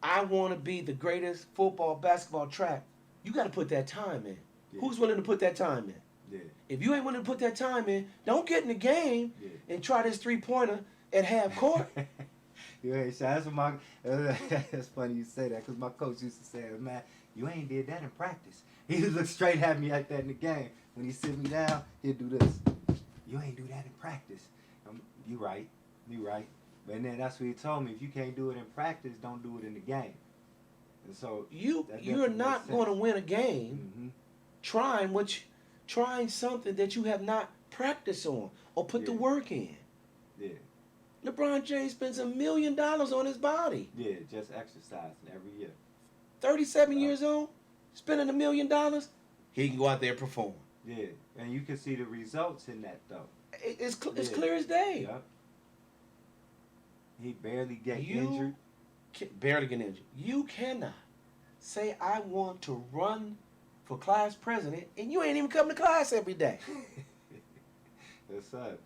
I want to be the greatest football, basketball, track. You got to put that time in. Yeah. Who's willing to put that time in? Yeah. If you ain't willing to put that time in, don't get in the game and try this 3-pointer at half court. You ain't shy. That's what my. That's funny you say that because my coach used to say, "Man, you ain't did that in practice." He would look straight at me like that in the game. When he sit me down, he'd do this. You ain't do that in practice. You right. You right. And then that's what he told me. If you can't do it in practice, don't do it in the game. And so you're not going to win a game trying something that you have not practiced on or put the work in. Yeah. LeBron James spends $1 million on his body. Yeah, just exercising every year. 37 years old, spending $1 million, he can go out there and perform. Yeah, and you can see the results in that though. It's clear as day. Yep. He barely get injured. Barely get injured. You cannot say I want to run for class president and you ain't even coming to class every day. That's right.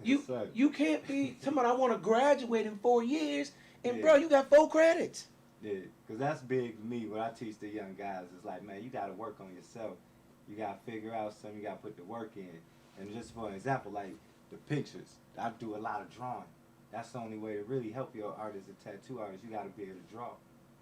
You can't be talking about I want to graduate in 4 years and bro, you got 4 credits. Yeah, because that's big to me. What I teach the young guys is like, man, you got to work on yourself. You got to figure out something. You got to put the work in. And just for an example, like the pictures, I do a lot of drawing. That's the only way to really help your art as a tattoo artist. You got to be able to draw.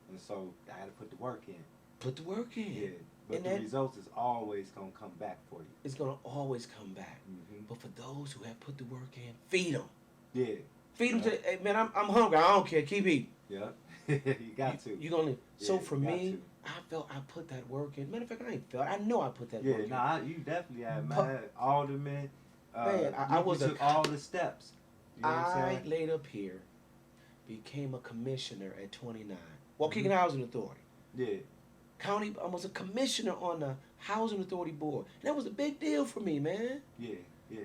And so I got to put the work in. Put the work in. Yeah. But the results is always going to come back for you. It's going to always come back. Mm-hmm. But for those who have put the work in, feed them. Yeah. Feed them to, hey, man, I'm hungry. I don't care. Keep eating. Yeah. You got to. You're going to. So for me, I felt I put that work in. Matter of fact, I ain't felt. I know I put that work in. Yeah, you definitely had, man. Alderman. Man, I took all the steps. You know what I'm saying? laid up here, became a commissioner at 29. Waukegan Housing Authority. Yeah. I was a commissioner on the Housing Authority Board. And that was a big deal for me, man. Yeah, yeah.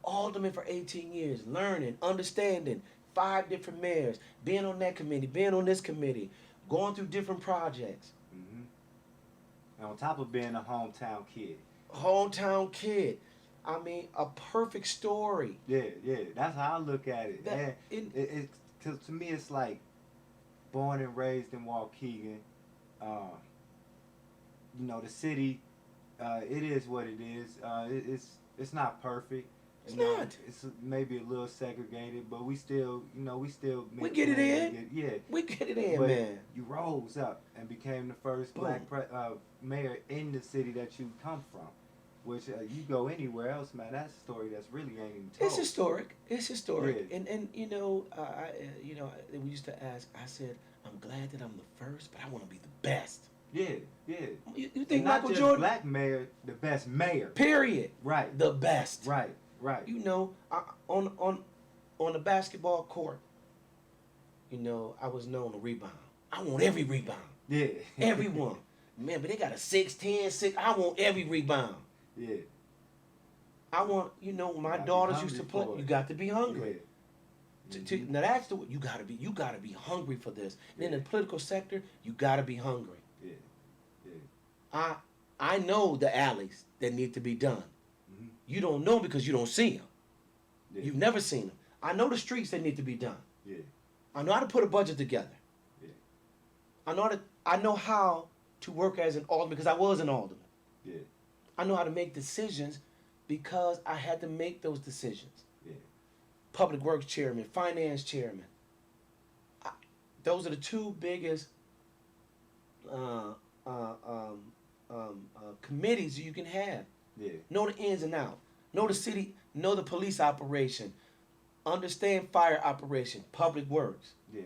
Alderman for 18 years, learning, understanding, 5 different mayors, being on that committee, being on this committee, going through different projects. Mm-hmm. And on top of being a hometown kid. Hometown kid. I mean, a perfect story. Yeah, yeah. That's how I look at it. Cause to me, it's like born and raised in Waukegan. You know, the city, it is what it is. It's not perfect. It's not. It's maybe a little segregated, but we still we get it in. We get it in, but man. You rose up and became the first black mayor in the city that you come from. Which you go anywhere else, man. That's a story that's really ain't even told. It's historic. It's historic. Yeah. And we used to ask. I said, I'm glad that I'm the first, but I want to be the best. Yeah, yeah. You think not Michael just Jordan? Black mayor, the best mayor. Period. Right. The best. Right. Right. You know, on the basketball court, you know, I was known to rebound. I want every rebound. Yeah. Everyone. Man, but they got a 6'10", 6. I want every rebound. Yeah. I want, you know, my daughters used to play. You got to be hungry. Yeah. Now that's you gotta be hungry for this. And in the political sector, you gotta be hungry. Yeah. Yeah. I know the alleys that need to be done. Mm-hmm. You don't know because you don't see them. Yeah. You've never seen them. I know the streets that need to be done. Yeah. I know how to put a budget together. Yeah. I know how to work as an alderman because I was an alderman. Yeah. I know how to make decisions because I had to make those decisions. Yeah. Public Works Chairman, Finance Chairman. Those are the 2 biggest committees you can have. Yeah. Know the ins and outs. Know the city. Know the police operation. Understand fire operation. Public Works. Yeah.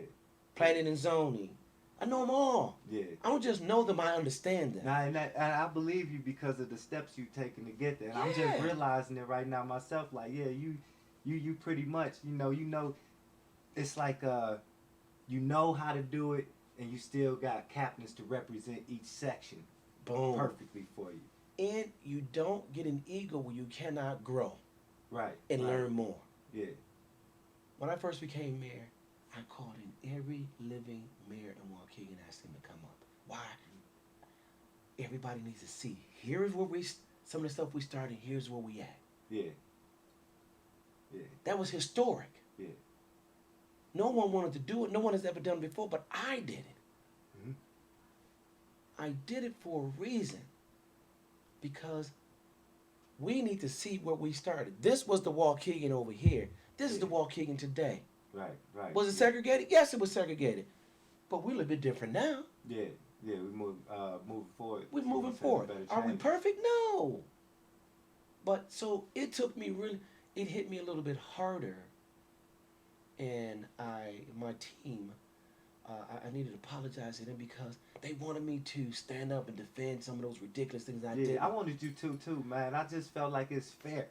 Planning and zoning. I know them all. Yeah. I don't just know them, I understand them. Now, and I believe you because of the steps you've taken to get there. And I'm just realizing it right now myself. Like, yeah, you pretty much, you know, it's like, you know how to do it, and you still got captains to represent each section. Boom. Perfectly for you. And you don't get an ego where you cannot grow. Right. And learn more. Yeah. When I first became mayor, I called in every living mayor in Waukegan and asked them to come up. Why? Everybody needs to see. Here is where some of the stuff we started, here's where we at. Yeah. Yeah. That was historic. Yeah. No one wanted to do it. No one has ever done it before, but I did it. Mm-hmm. I did it for a reason. Because we need to see where we started. This was the Waukegan over here. This is the Waukegan today. Right, right. Was it segregated? Yes, it was segregated. But we're a little bit different now. Yeah, yeah. We moving forward. We're You know what moving I'm saying, forward. better Are we changes. perfect? No. But so it took me really. It hit me a little bit harder, and my team, I needed to apologize to them because they wanted me to stand up and defend some of those ridiculous things I did. I wanted you to too, man. I just felt like it's fair.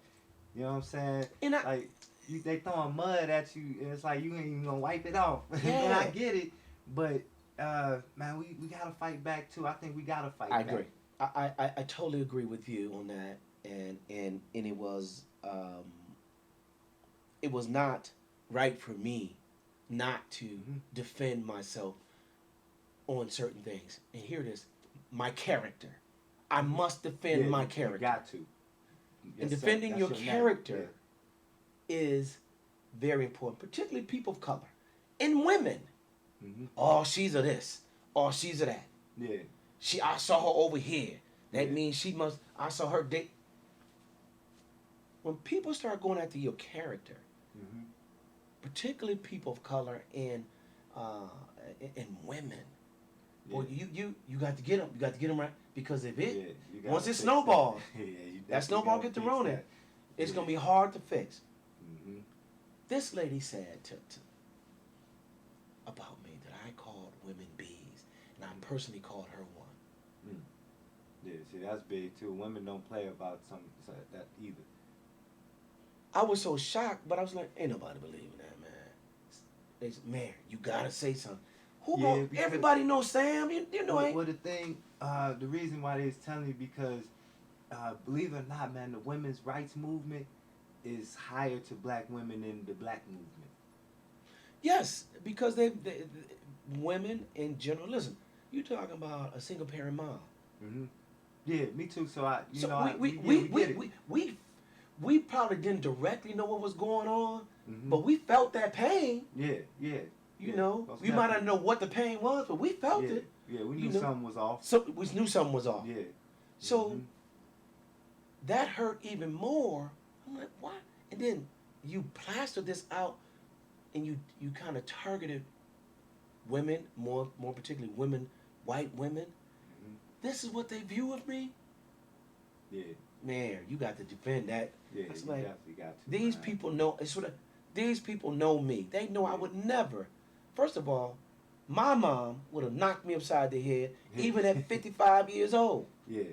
You know what I'm saying? And Like they throwing mud at you, and it's like you ain't even gonna wipe it off. Yeah. And I get it, but man, we gotta fight back too. I think we gotta fight I back. agree. I totally agree with you on that, and it was not right for me not to defend myself on certain things. And here it is, my character. I must defend my character. You got to. Yes, and defending your name. character is very important, particularly people of color and women. Mm-hmm. Oh, she's a this. Oh, she's a that. Yeah. I saw her over here. That means she must. I saw her date. When people start going after your character, particularly people of color and women, boy, you got to get them. You got to get them right, because if once it snowballs, that snowball get thrown in, it's gonna be hard to fix. Mm-hmm. This lady said about me that I called women bees, and I personally called her one. Yeah, see, that's big too. Women don't play about that either. I was so shocked, but I was like, ain't nobody believing that, man. They said, man, you gotta say something. Everybody knows Sam. You know. Well, the thing, the reason why they's telling you, because believe it or not, man, the women's rights movement is higher to black women than the black movement. Yes, because women in general. Listen, you talking about a single parent mom. Mm-hmm. Yeah, me too. So we probably didn't directly know what was going on, but we felt that pain. Yeah. You know, we might not know what the pain was, but we felt it. Yeah, we knew something was off. So we knew something was off. Yeah. So that hurt even more. I'm like, what? And then you plastered this out, and you kind of targeted women, more particularly women, white women. This is what they view of me. Yeah. Man, you got to defend that. Yeah, it's you like, definitely got to. These people know. These people know me. They know I would never. First of all, my mom would have knocked me upside the head, even at 55 years old. Yeah,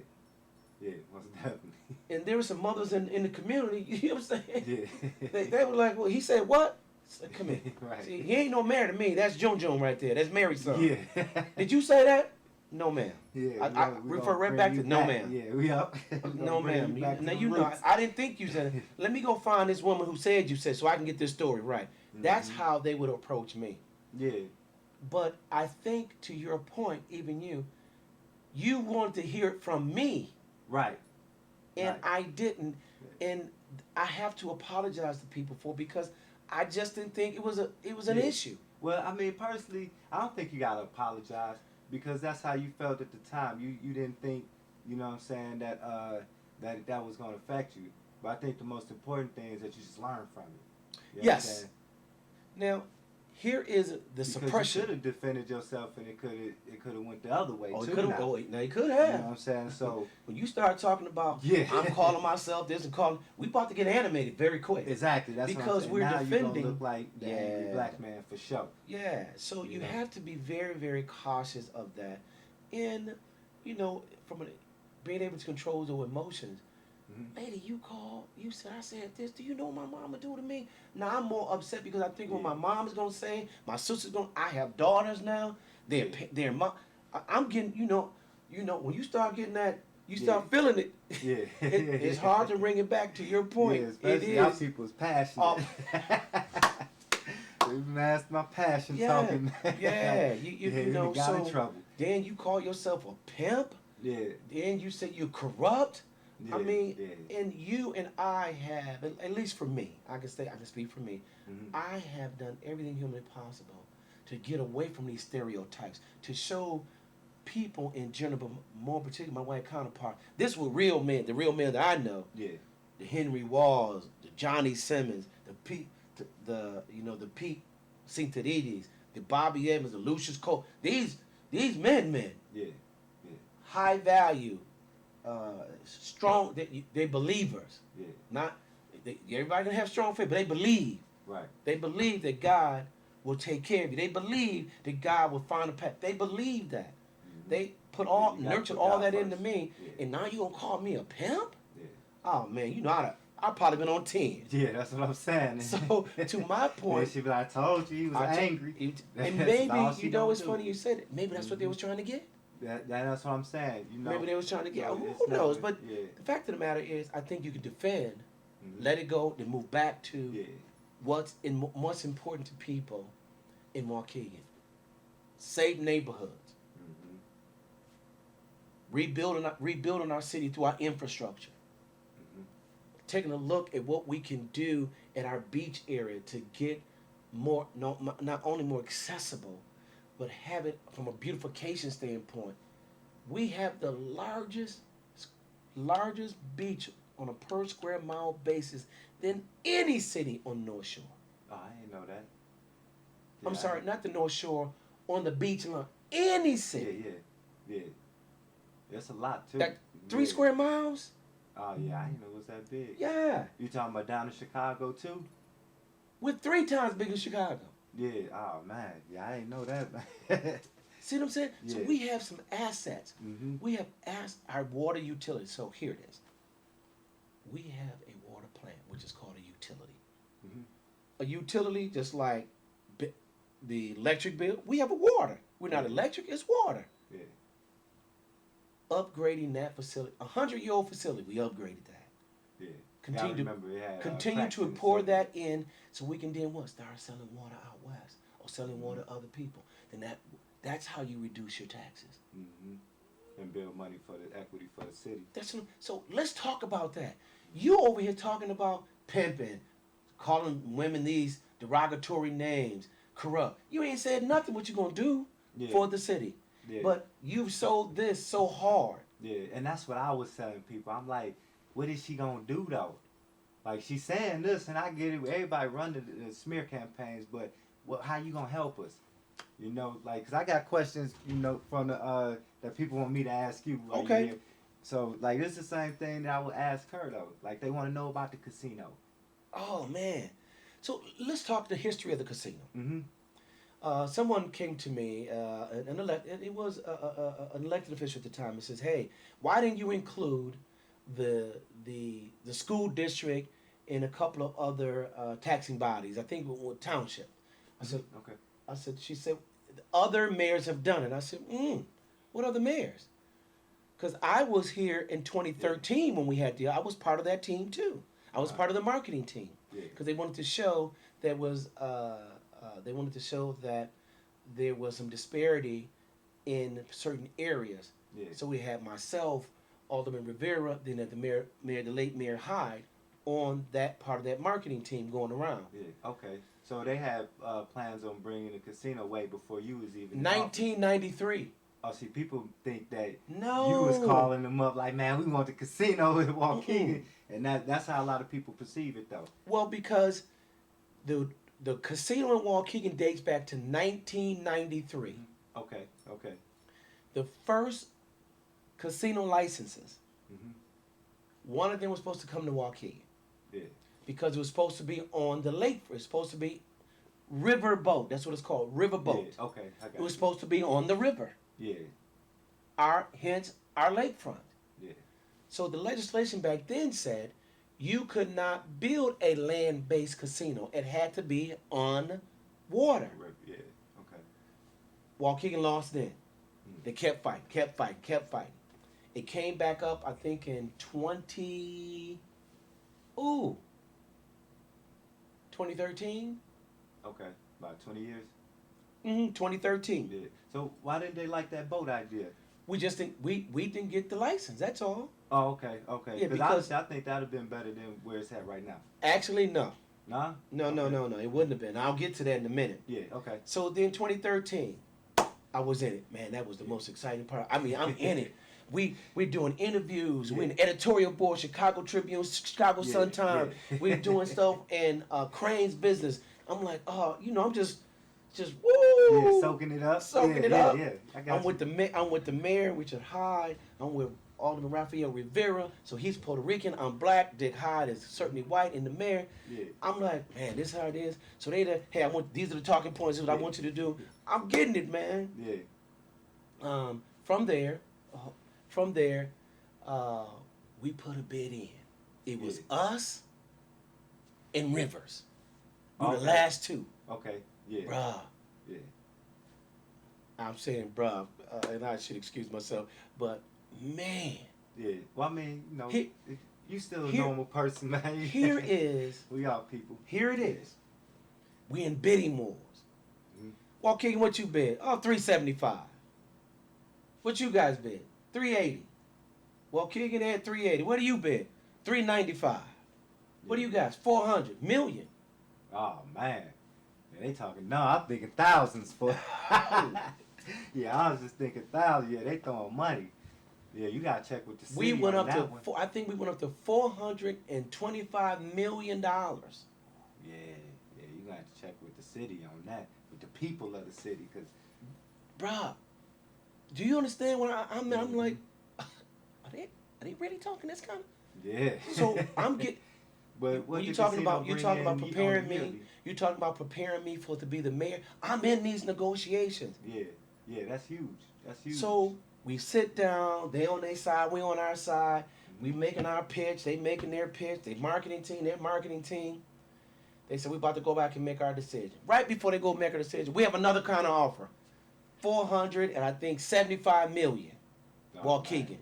most definitely. And there were some mothers in the community. You know what I'm saying? Yeah. They were like, well, he said what? Said, come here. Right. See, he ain't no Mary to me. That's Joan right there. That's Mary's son. Yeah. Did you say that? No, ma'am. Yeah. I refer right back to no, ma'am. Yeah, we up. No, ma'am. Now you know, I didn't think you said it. Let me go find this woman who said you said, so I can get this story right. That's how they would approach me. Yeah. But I think, to your point, even you wanted to hear it from me. Right. And I didn't. And I have to apologize to people for it, because I just didn't think it was an issue. Well, I mean, personally, I don't think you gotta apologize, because that's how you felt at the time. You didn't think, you know what I'm saying, that that was gonna affect you. But I think the most important thing is that you just learn from it. You know yes. Now, here is the suppression. You should have defended yourself, and it could have went the other way too. Now you could have. You know what I'm saying? So when you start talking about, I'm calling myself this and calling, we about to get animated very quick. Exactly. That's because what I'm saying. we're now defending. You're gonna look like the angry black man for sure. Yeah. So you have to be very, very cautious of that, in, from being able to control your emotions. Lady, you called, you said, I said this. Do you know what my mama do to me? Now I'm more upset because I think what my mom is gonna say, my sister's gonna. I have daughters now. They're mom. I'm getting, when you start getting that, you start feeling it. Yeah. It's hard to bring it back to your point. Yeah, especially our people's passionate. They masked my passion talking. Yeah. You know, got so in trouble. Then you call yourself a pimp. Yeah. Then you say you're corrupt. Yeah, I mean, and you and I have, at least for me, I can speak for me, I have done everything humanly possible to get away from these stereotypes, to show people in general, but more particularly my white counterpart, this were real men, the real men that I know. Yeah. The Henry Walls, the Johnny Simmons, the Pete Sintarides, the Bobby Evans, the Lucius Cole. These men. Yeah. High value, strong. They believers. Yeah. Not everybody can have strong faith, but they believe. Right. They believe that God will take care of you. They believe that God will find a path. They believe that. Mm-hmm. They nurtured put all God that first. into me, and now you gonna call me a pimp? Yeah. Oh man, you know I'd probably been on 10. Yeah, that's what I'm saying. So to my point, she be like, I told you he was angry. And That's maybe all she you know gonna it's do. funny you said it. Maybe that's what they was trying to get. That's what I'm saying. You know, Maybe they was trying to get. no, Who it's knows? never- But the fact of the matter is, I think you can defend, Mhm. let it go, then move back to Yeah. what's important to people in Waukegan. Save neighborhoods, Mhm. rebuilding our city through our infrastructure. Mhm. Taking a look at what we can do at our beach area to get more, not only more accessible, but have it from a beautification standpoint. We have the largest beach on a per square mile basis than any city on North Shore. Oh, I didn't know that. I'm Yeah, sorry, not the North Shore, on the beach line. Any city. Yeah. That's a lot too. That 3 square miles? Oh yeah, I didn't know it was that big. Yeah. You talking about down in Chicago too? We're 3 times bigger than Chicago. Yeah. Oh man. Yeah, I didn't know that. Man. See what I'm saying? Yeah. So we have some assets. Mm-hmm. We have our water utility. So here it is. We have a water plant, which is called a utility. Mm-hmm. A utility, just like the electric bill, we have a water. We're not Yeah. electric, it's water. Yeah. Upgrading that facility, 100-year-old facility, we upgraded that. Yeah. Continue I remember it had, continue cracks to in the pour ceiling. that in, so we can then what? Start selling water out west or selling water to other people. Then that's how you reduce your taxes. Mm-hmm. And build money for the equity for the city. So let's talk about that. You over here talking about pimping, calling women these derogatory names, corrupt. You ain't said nothing what you gonna do for the city. Yeah. But you've sold this so hard. Yeah, and that's what I was telling people. I'm like, what is she gonna do though? Like she's saying this, and I get it. Everybody run the smear campaigns, but how you gonna help us? You know, like, cause I got questions, you know, from the that people want me to ask you. Right Okay. here. So like, this is the same thing that I would ask her though. Like they want to know about the casino. Oh man. So let's talk the history of the casino. Mm-hmm. Someone came to me, an elected official at the time, and says, "Hey, why didn't you include the school district and a couple of other taxing bodies? I think with township." I said, Okay. She said, other mayors have done it. I said, what other mayors? Because I was here in 2013 when we had I was part of that team too. I was part of the marketing team because they wanted to show that there was some disparity in certain areas. Yeah. So we had myself, Alderman Rivera, then at the the late Mayor Hyde, on that part of that marketing team going around. Yeah. Okay. So they had plans on bringing the casino way before you was even. 1993. Oh, see, people think that No. you was calling them up like, man, we want the casino in Waukegan, and that's how a lot of people perceive it, though. Well, because the casino in Waukegan dates back to 1993. Okay. The first casino licenses, Mm-hmm. one of them was supposed to come to Waukegan. Yeah. Because it was supposed to be on the lake. It was supposed to be riverboat. That's what it's called, riverboat. Yeah. Okay. I got It was supposed to be on the river. Yeah. Hence our lakefront. Yeah. So the legislation back then said you could not build a land-based casino. It had to be on water. Yeah. Okay. Waukegan lost then. They kept fighting. It came back up, I think, in 2013? Okay. About 20 years. 2013. Yeah. So why didn't they like that boat idea? We just didn't. We didn't get the license. That's all. Oh, okay. Yeah, because I think that'd have been better than where it's at right now. Actually, no. Nah. No. It wouldn't have been. I'll get to that in a minute. Yeah. Okay. So then, 2013, I was in it. Man, that was the most exciting part. I mean, I'm in it. We're doing interviews. We're in the editorial board, Chicago Tribune, Chicago Sun Times. Yeah. We're doing stuff in Crane's business. I'm like, I'm just just woo, Yeah, soaking it up. soaking it up. Yeah. I got I'm with the mayor, Richard Hyde. I'm with Alderman Rafael Rivera. So he's Puerto Rican. I'm black. Dick Hyde is certainly white. And the mayor. Yeah. I'm like, man, this is how it is. So hey, these are the talking points. This is what I want you to do. I'm getting it, man. Yeah. From there, from there, we put a bid in. It was us and Rivers. We were the last two. Okay. Yeah. Bruh. Yeah. I'm saying bruh, and I should excuse myself, but man. Yeah. Well, I mean, you know, you still a here- normal person, man. Here is, We are people. here it is. We in bidding wars. Mhm. Waukegan, what you bid? Oh, $375. What you guys bid? $380. Waukegan had $380. What do you bid? $395. What do you guys? $400 million. Oh man. Yeah, they talking. No, I'm thinking thousands for. Yeah, I was just thinking thousands. Yeah, they throwing money. Yeah, you gotta check with the city. We went on up that to one. I think we went up to $425 million. Yeah, you got to check with the city on that, with the people of the city, cause. Bruh, do you understand what I'm like? Are they really talking this kind of? Yeah. So I'm getting. But what you the talking casino about? You bring talking in about preparing me? yearly? You talking about preparing me for to be the mayor? I'm in these negotiations. Yeah, that's huge. That's huge. So we sit down. They on their side. We on our side. We making our pitch. They making their pitch. They marketing team. Their marketing team. They said we about to go back and make our decision. Right before they go make our decision, we have another kind of offer. 400 and I think 75 million. Waukegan. Man.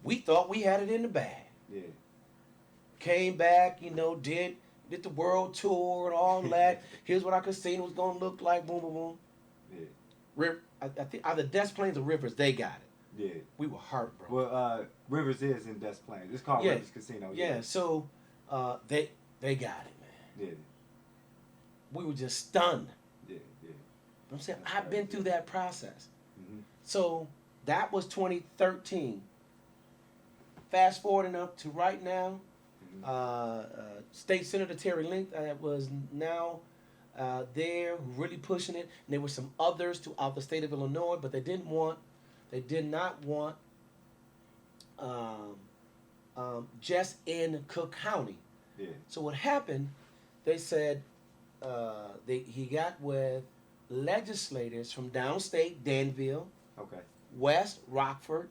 We thought we had it in the bag. Yeah. Came back, did the world tour and all that. Here's what our casino was gonna look like. Boom, boom, boom. Yeah. I think either Des Plaines or Rivers, they got it. Yeah. We were heartbroken. Well, Rivers is in Des Plaines. It's called Rivers Casino. Yeah. So they got it, man. Yeah. We were just stunned. Yeah. I'm saying That's I've right, been through that process. Mhm. So that was 2013. Fast forwarding up to right now, State Senator Terry Link was now there, really pushing it. And there were some others throughout the state of Illinois, but they did not want just in Cook County. Yeah. So what happened? They said he got with legislators from downstate, Danville, Okay. West Rockford,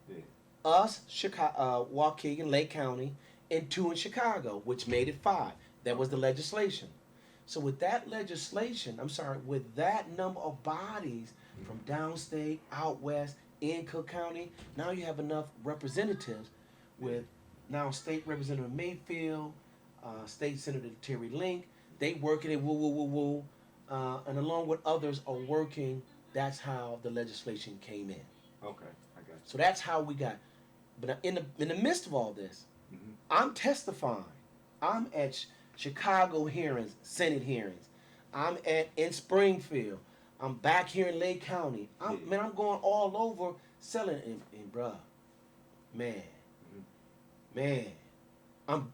Yeah. us, Waukegan, Lake County, and 2 in Chicago, which made it 5. That was the legislation. So with that with that number of bodies from downstate, out west, in Cook County, now you have enough representatives with now State Representative Mayfield, State Senator Terry Link. They working it, woo, and along with others are working. That's how the legislation came in. Okay. I got you. So that's how we got. But in the midst of all this, I'm testifying. I'm at Chicago hearings, Senate hearings. I'm in Springfield. I'm back here in Lake County. I'm going all over selling. And bruh, man, I'm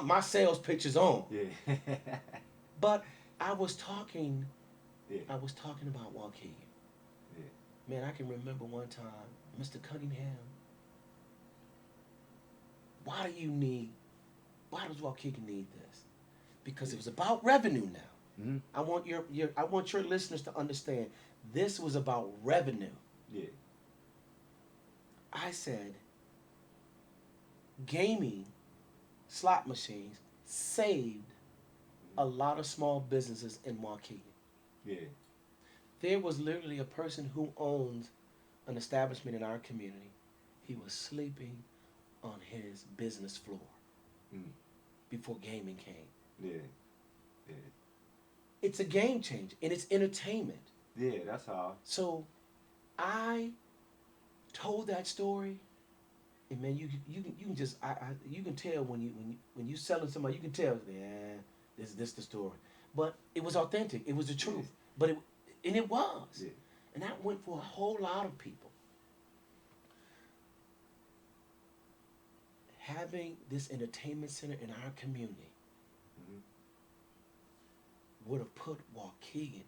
my sales pitch is on. Yeah. But I was talking. Yeah. I was talking about Waukegan. Yeah. Man, I can remember one time, Mr. Cunningham. Why does Waukegan need this? Because it was about revenue now. Mm-hmm. I want your listeners to understand this was about revenue. Yeah. I said gaming slot machines saved a lot of small businesses in Waukegan. Yeah. There was literally a person who owns an establishment in our community. He was sleeping on his business floor before gaming came. Yeah. Yeah. It's a game changer, and it's entertainment. Yeah, that's all. So I told that story, and man, you can just you can tell when you selling somebody, you can tell, this the story. But it was authentic. It was the truth. Yeah. But it was. Yeah. And that went for a whole lot of people. Having this entertainment center in our community would have put Waukegan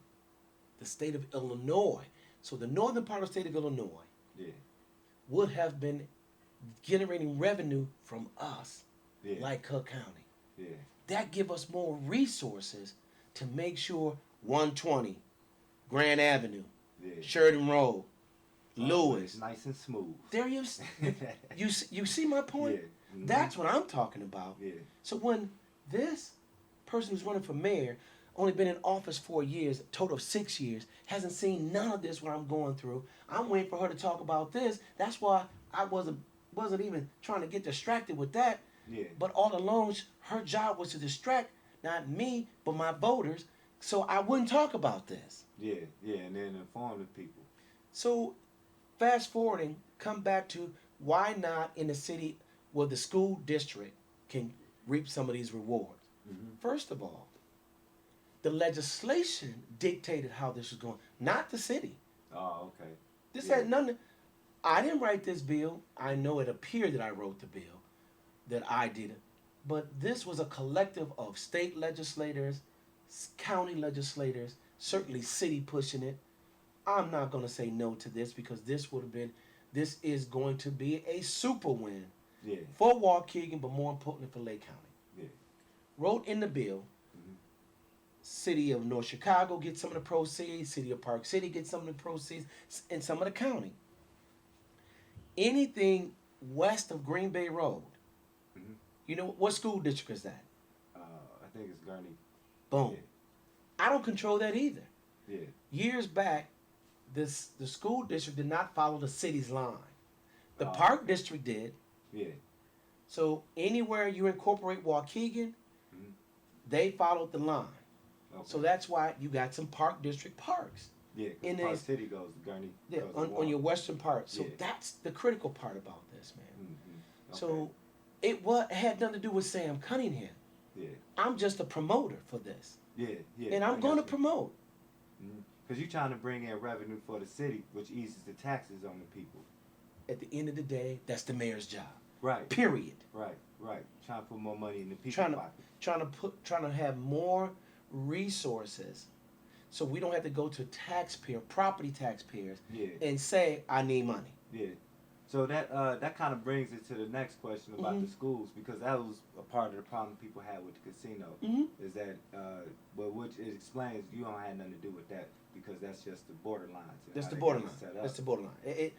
the state of Illinois. So the northern part of the state of Illinois Yeah. would have been generating revenue from us, Yeah. like Cook County. Yeah. That give us more resources to make sure 120, Grand Avenue, Yeah. Sheridan Road, Oh, Lewis. it's nice and smooth. There you see my point? Yeah. Mhm. That's what I'm talking about. Yeah. So when this person who's running for mayor, only been in office 4 years, total of 6 years, hasn't seen none of this what I'm going through. I'm waiting for her to talk about this. That's why I wasn't even trying to get distracted with that. Yeah. But all along, her job was to distract not me but my voters, so I wouldn't talk about this. Yeah. Yeah. And then inform the people. So, fast forwarding, come back to why not in the city where the school district can reap some of these rewards. Mm-hmm. First of all, the legislation dictated how this was going, not the city. Oh, okay. This Yeah. had nothing. I didn't write this bill. I know it appeared that I wrote the bill, that I did it. But this was a collective of state legislators, county legislators, certainly city pushing it. I'm not going to say no to this because this is going to be a super win Yeah. for Waukegan, but more importantly for Lake County. Yeah. Wrote in the bill, Mhm. City of North Chicago gets some of the proceeds, City of Park City gets some of the proceeds, and some of the county. Anything west of Green Bay Road, Mhm. you know what school district is that? I think it's Gurney. Boom. Yeah. I don't control that either. Yeah. Years back, the school district did not follow the city's line. The Oh, park okay. district did. Yeah. So anywhere you incorporate Waukegan, Mhm. they followed the line. Okay. So that's why you got some park district parks. Yeah. 'Cause in Park this- City goes to Gurney. Yeah, goes to on your Walmart. western part. So Yeah. that's the critical part about this, man. Mhm. So Okay. it had nothing to do with Sam Cunningham. Yeah. I'm just a promoter for this. Yeah. Yeah. And I'm going to promote. Because you're trying to bring in revenue for the city, which eases the taxes on the people. At the end of the day, that's the mayor's job. Right. Period. Right. Right. Trying to put more money in the people's Trying to- pocket. Trying to have more resources so we don't have to go to property taxpayers Yeah. and say, I need money. Yeah. So that kind of brings it to the next question about Mhm. the schools, because that was a part of the problem people had with the casino. Mhm. Is that which it explains you don't have nothing to do with that, because that's just the borderlines. and That's how the they borderline. got it set up. That's the borderline.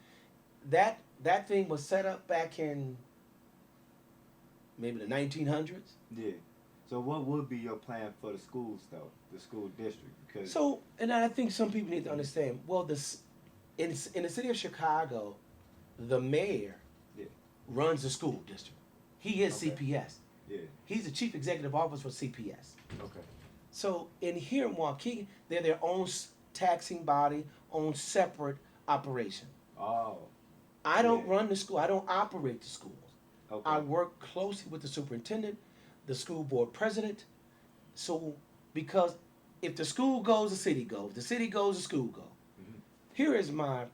That thing was set up back in maybe the 1900s. Yeah. So what would be your plan for the schools though, the school district? Because So, and I think some people need to understand. Well, in the city of Chicago, the mayor Yeah. runs the school district. He is Okay. CPS. yeah. He's the chief executive officer for CPS. Okay. So in here in Waukegan, they're their own taxing body, own separate operation. Oh. I don't Yeah. run the school. I don't operate the schools. Okay. I work closely with the superintendent, the school board president. So because if the school goes, the city goes. The city goes, the school goes. Mhm. Here's my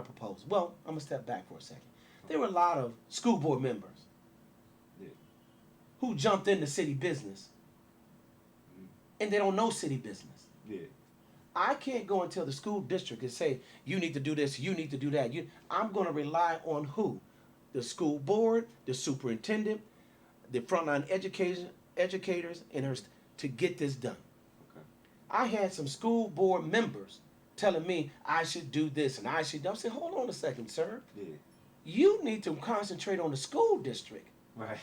proposal. Well, I'm gonna step back for a second. There were a lot of school board members Yeah. who jumped into city business, Mhm. and they don't know city business. Yeah. I can't go and tell the school district and say, you need to do this, you need to do that. I'm going to rely on who? The school board, the superintendent, the frontline educators, and to get this done. Okay. I had some school board members telling me I should do this and I should. I'm saying, hold on a second, sir. Yeah. You need to concentrate on the school district, Right.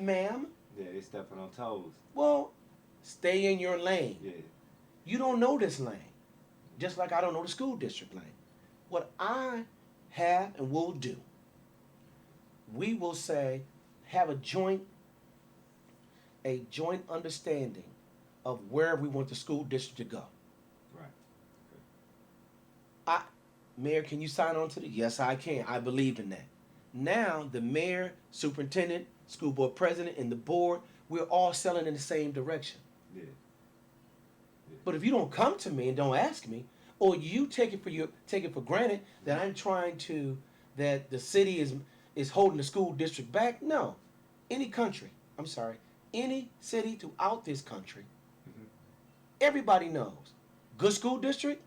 ma'am. Yeah. They stepping on toes. Well, stay in your lane. Yeah. You don't know this lane, just like I don't know the school district lane. What I have and will do, we will say, have a joint understanding of where we want the school district to go. Right. Mayor, can you sign on to that? Yes, I can. I believe in that. Now, the mayor, superintendent, school board president, and the board, we're all selling in the same direction. Yeah. But if you don't come to me and don't ask me, or you take it for granted that that the city is holding the school district back, no. Any city throughout this country, Mhm. everybody knows, good school district,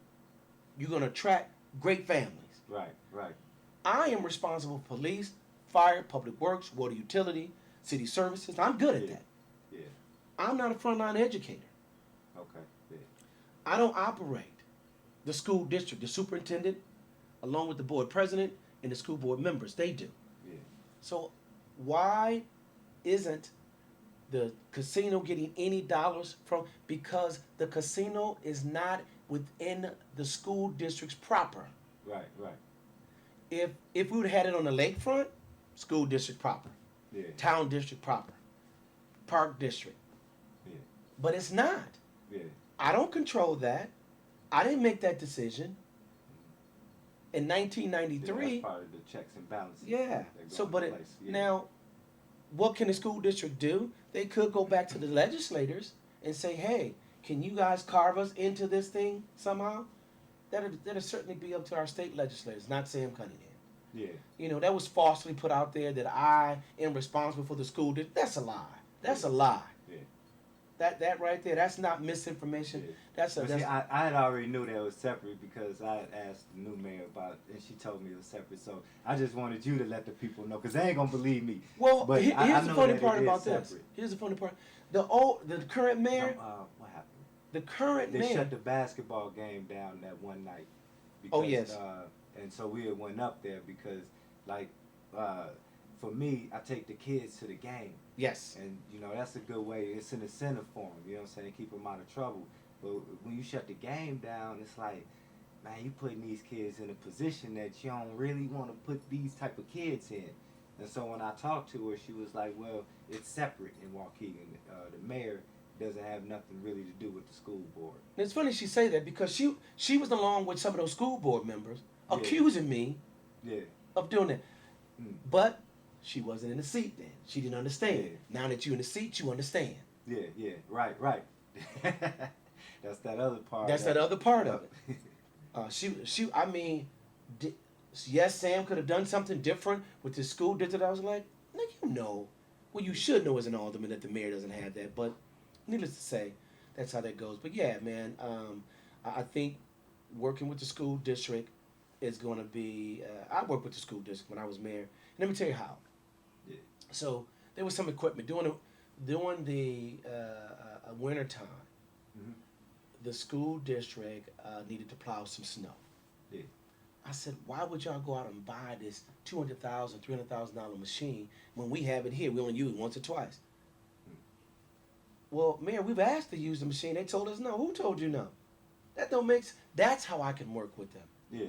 you're going to attract great families. Right, right. I am responsible for police, fire, public works, water utility, city services. I'm good at that. Yeah. I'm not a frontline educator. Okay. Yeah. I don't operate the school district. The superintendent, along with the board president and the school board members, they do. Yeah. So why isn't the casino getting any dollars from? Because the casino is not within the school districts proper. Right, right. If we would have had it on the lakefront, school district proper, Yeah. town district proper, park district. Yeah. But it's not. Yeah. I don't control that. I didn't make that decision. In Yeah, 1993, that's part of the checks and balances. yeah. that go So, into but place. Yeah. now, what can the school district do? They could go back to the legislators and say, "Hey, can you guys carve us into this thing somehow?" That'll certainly be up to our state legislators, not Sam Cunningham. Yeah. You know, that was falsely put out there that I am responsible for the school district. That's a lie. That's a lie. Yeah. That right there, that's not misinformation. Yeah. That's a But see, I had already knew that it was separate because I had asked the new mayor about it, and she told me it was separate. So I just wanted you to let the people know because they ain't gonna believe me. well. But Here's I the know funny that part it is about this. separate. Here's the funny part. The current mayor, What happened? the current They mayor. shut the basketball game down that one night. Oh, yes. And so we had went up there because, like, for me, I take the kids to the game. Yes. And, you know, that's a good way. It's an incentive for them, you know what I'm saying? Keep them out of trouble. But when you shut the game down, it's like, man, you putting these kids in a position that you don't really want to put these type of kids in. And so when I talked to her, she was like, well, it's separate in Waukegan. The mayor doesn't have nothing really to do with the school board. And it's funny she say that because she was along with some of those school board members Yeah. accusing me Yeah. of doing that. Mm. But she wasn't in the seat then. She didn't understand. Yeah. Now that you're in the seat, you understand. Yeah, yeah, right, right. That's that other part. That's that other part of it. I mean, yes, Sam could have done something different with the school district. I was like, no, you know. Well, you should know as an alderman that the mayor doesn't have that. But needless to say, that's how that goes. But yeah, man, I think working with the school district is going to be. I worked with the school district when I was mayor. And let me tell you how. Yeah. So there was some equipment during the winter time. Mm-hmm. The school district needed to plow some snow. Yeah. I said, why would y'all go out and buy this $200,000, $300,000 machine when we have it here? We only use it once or twice. Well, Mayor, we've asked to use the machine. They told us no. Who told you no? That don't make sense. That's how I can work with them. Yeah.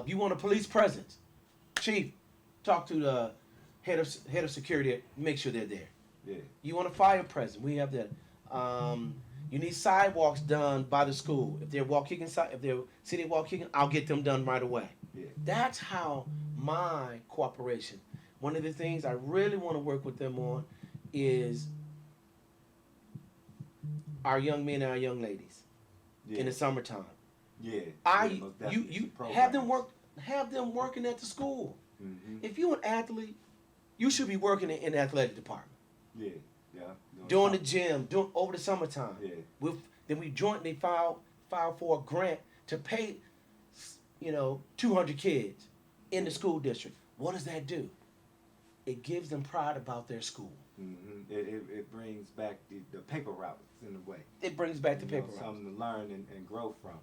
If you want a police presence, chief, talk to the head of security. Make sure they're there. Yeah. You want a fire presence? We have that. You need sidewalks done by the school. If they're city of Waukegan, I'll get them done right away. Yeah. That's how my cooperation. One of the things I really want to work with them on is our young men and our young ladies Yeah. in the summertime. Yeah. You have them working at the school. Mm-hmm. If you're an athlete, you should be working in the athletic department. Yeah. Yeah. Doing the gym, over the summertime. Yeah. Then we jointly file for a grant to pay, 200 kids in the school district. What does that do? It gives them pride about their school. Mm-hmm. It brings back the paper routes in a way. It brings back the paper routes. Something to learn and grow from.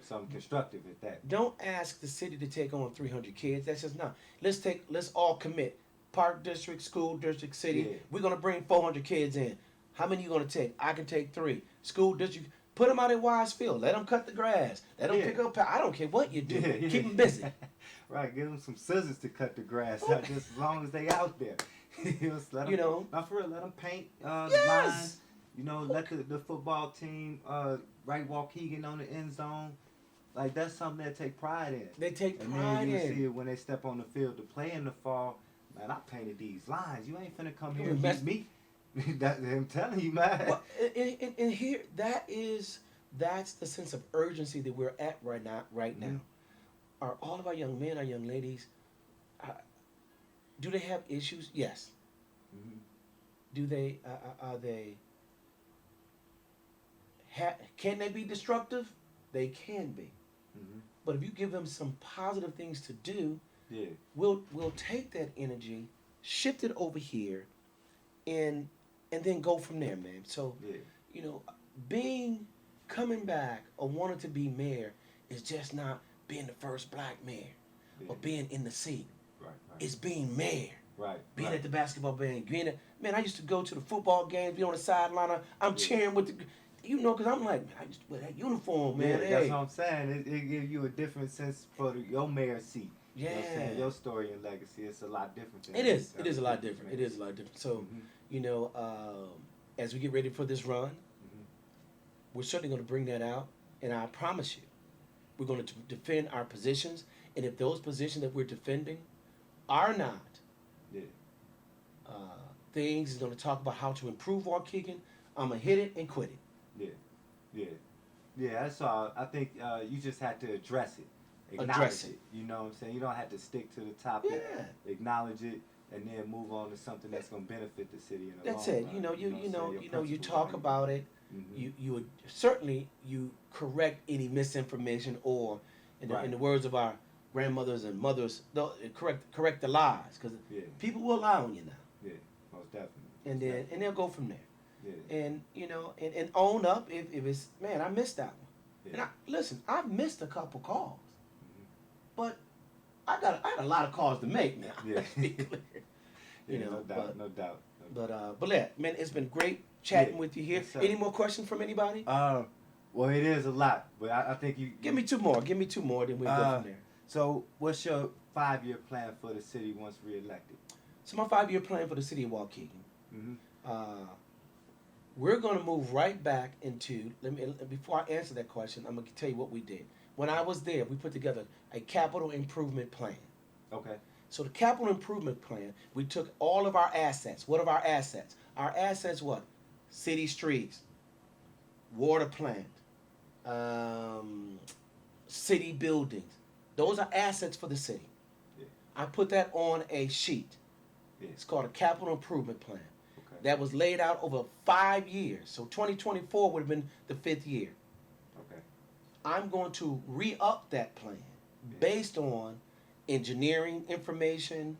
Something constructive at that. Don't ask the city to take on 300 kids. That's just not. Let's all commit. Park district, school district, city. Yeah. We're gonna bring 400 kids in. How many you gonna take? I can take 3. School district. Put them out in Wise Field. Let them cut the grass. Let them pick up. I don't care what you do. Yeah. Keep them busy. Right. Give them some scissors to cut the grass out just as long as they out there. Let them, not for real. Let them paint the lines. Let the football team write Waukegan on the end zone. Like that's something they take pride in. They take and pride then in. you see it when they step on the field to play in the fall. Man, I painted these lines. You ain't finna come here and beat me. I'm telling you, man. Well, and here that's the sense of urgency that we're at right now. Mm-hmm. Are all of our young men, our young ladies, do they have issues? Yes. Mm-hmm. Do they? Are they? Can they be destructive? they can be. Mm-hmm. But if you give them some positive things to do, Yeah. we'll take that energy, shift it over here, and then go from there, man. So, Yeah. you know, being coming back or wanting to be mayor is just not being the first black mayor Yeah. or being in the seat. Right. It's being mayor. Right. Being right. at the basketball game, man, I used to go to the football games, be on the sideline. I'm cheering with the, because I'm like, man, I used to wear that uniform, man. Yeah, Hey. that's what I'm saying. It gives you a different sense for your mayor seat. Yeah. You know what I'm saying? Your story and legacy, it's a lot different. It is. It is a lot different. It is a lot different. So, as we get ready for this run, we're certainly going to bring that out. And I promise you, we're going to defend our positions. And if those positions that we're defending are not things, is going to talk about how to improve Waukegan, I'm going to hit it and quit it. Yeah, that's all. I think you just had to address it. Acknowledge it. You know what I'm saying? You don't have to stick to the topic. Yeah. Acknowledge it, and then move on to something that's going to benefit the city in the That's long it. run. You talk about it. You would certainly correct any misinformation or, in the words of our grandmothers and mothers, correct the lies, because people will lie on you now. Yeah, most definitely. And they'll go from there. Yeah. And and own up if it's, man, I missed that one. Yeah. And I've missed a couple calls, but I had a lot of calls to make now. Yeah. Let's be clear. No doubt. But yeah, man, it's been great chatting with you here. Yes, sir. Any more questions from anybody? Well, it is a lot, but I think you Give me two more, then we'll go from there. So, what's your 5-year plan for the city once reelected? So my 5-year plan for the city of Waukegan, we're going to move right back into, before I answer that question, I'm going to tell you what we did. When I was there, we put together a capital improvement plan. Okay. So the capital improvement plan, we took all of our assets. What are our assets? Our assets what? City streets, water plant, city buildings. Those are assets for the city. Yeah. I put that on a sheet. Yeah. It's called a capital improvement plan. Okay. That was laid out over 5 years. So 2024 would have been the 5th year. Okay. I'm going to re-up that plan based on engineering information,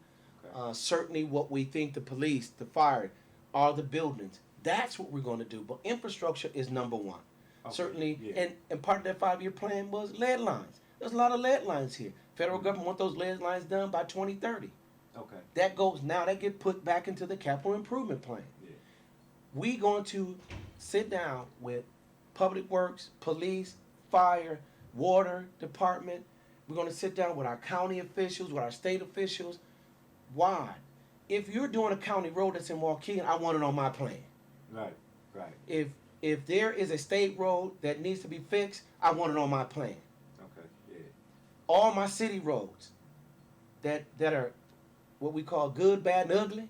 certainly what we think the police, the fire, are the buildings. That's what we're going to do. But infrastructure is number one. Okay. Certainly, and part of that 5-year plan was lead lines. There's a lot of lead lines here. Federal government want those lead lines done by 2030. Okay. That get put back into the capital improvement plan. Yeah. We going to sit down with public works, police, fire, water department. We're going to sit down with our county officials, with our state officials. Why? If you're doing a county road that's in Waukegan, I want it on my plan. Right. If there is a state road that needs to be fixed, I want it on my plan. Okay. Yeah. All my city roads that are what we call good, bad, and ugly,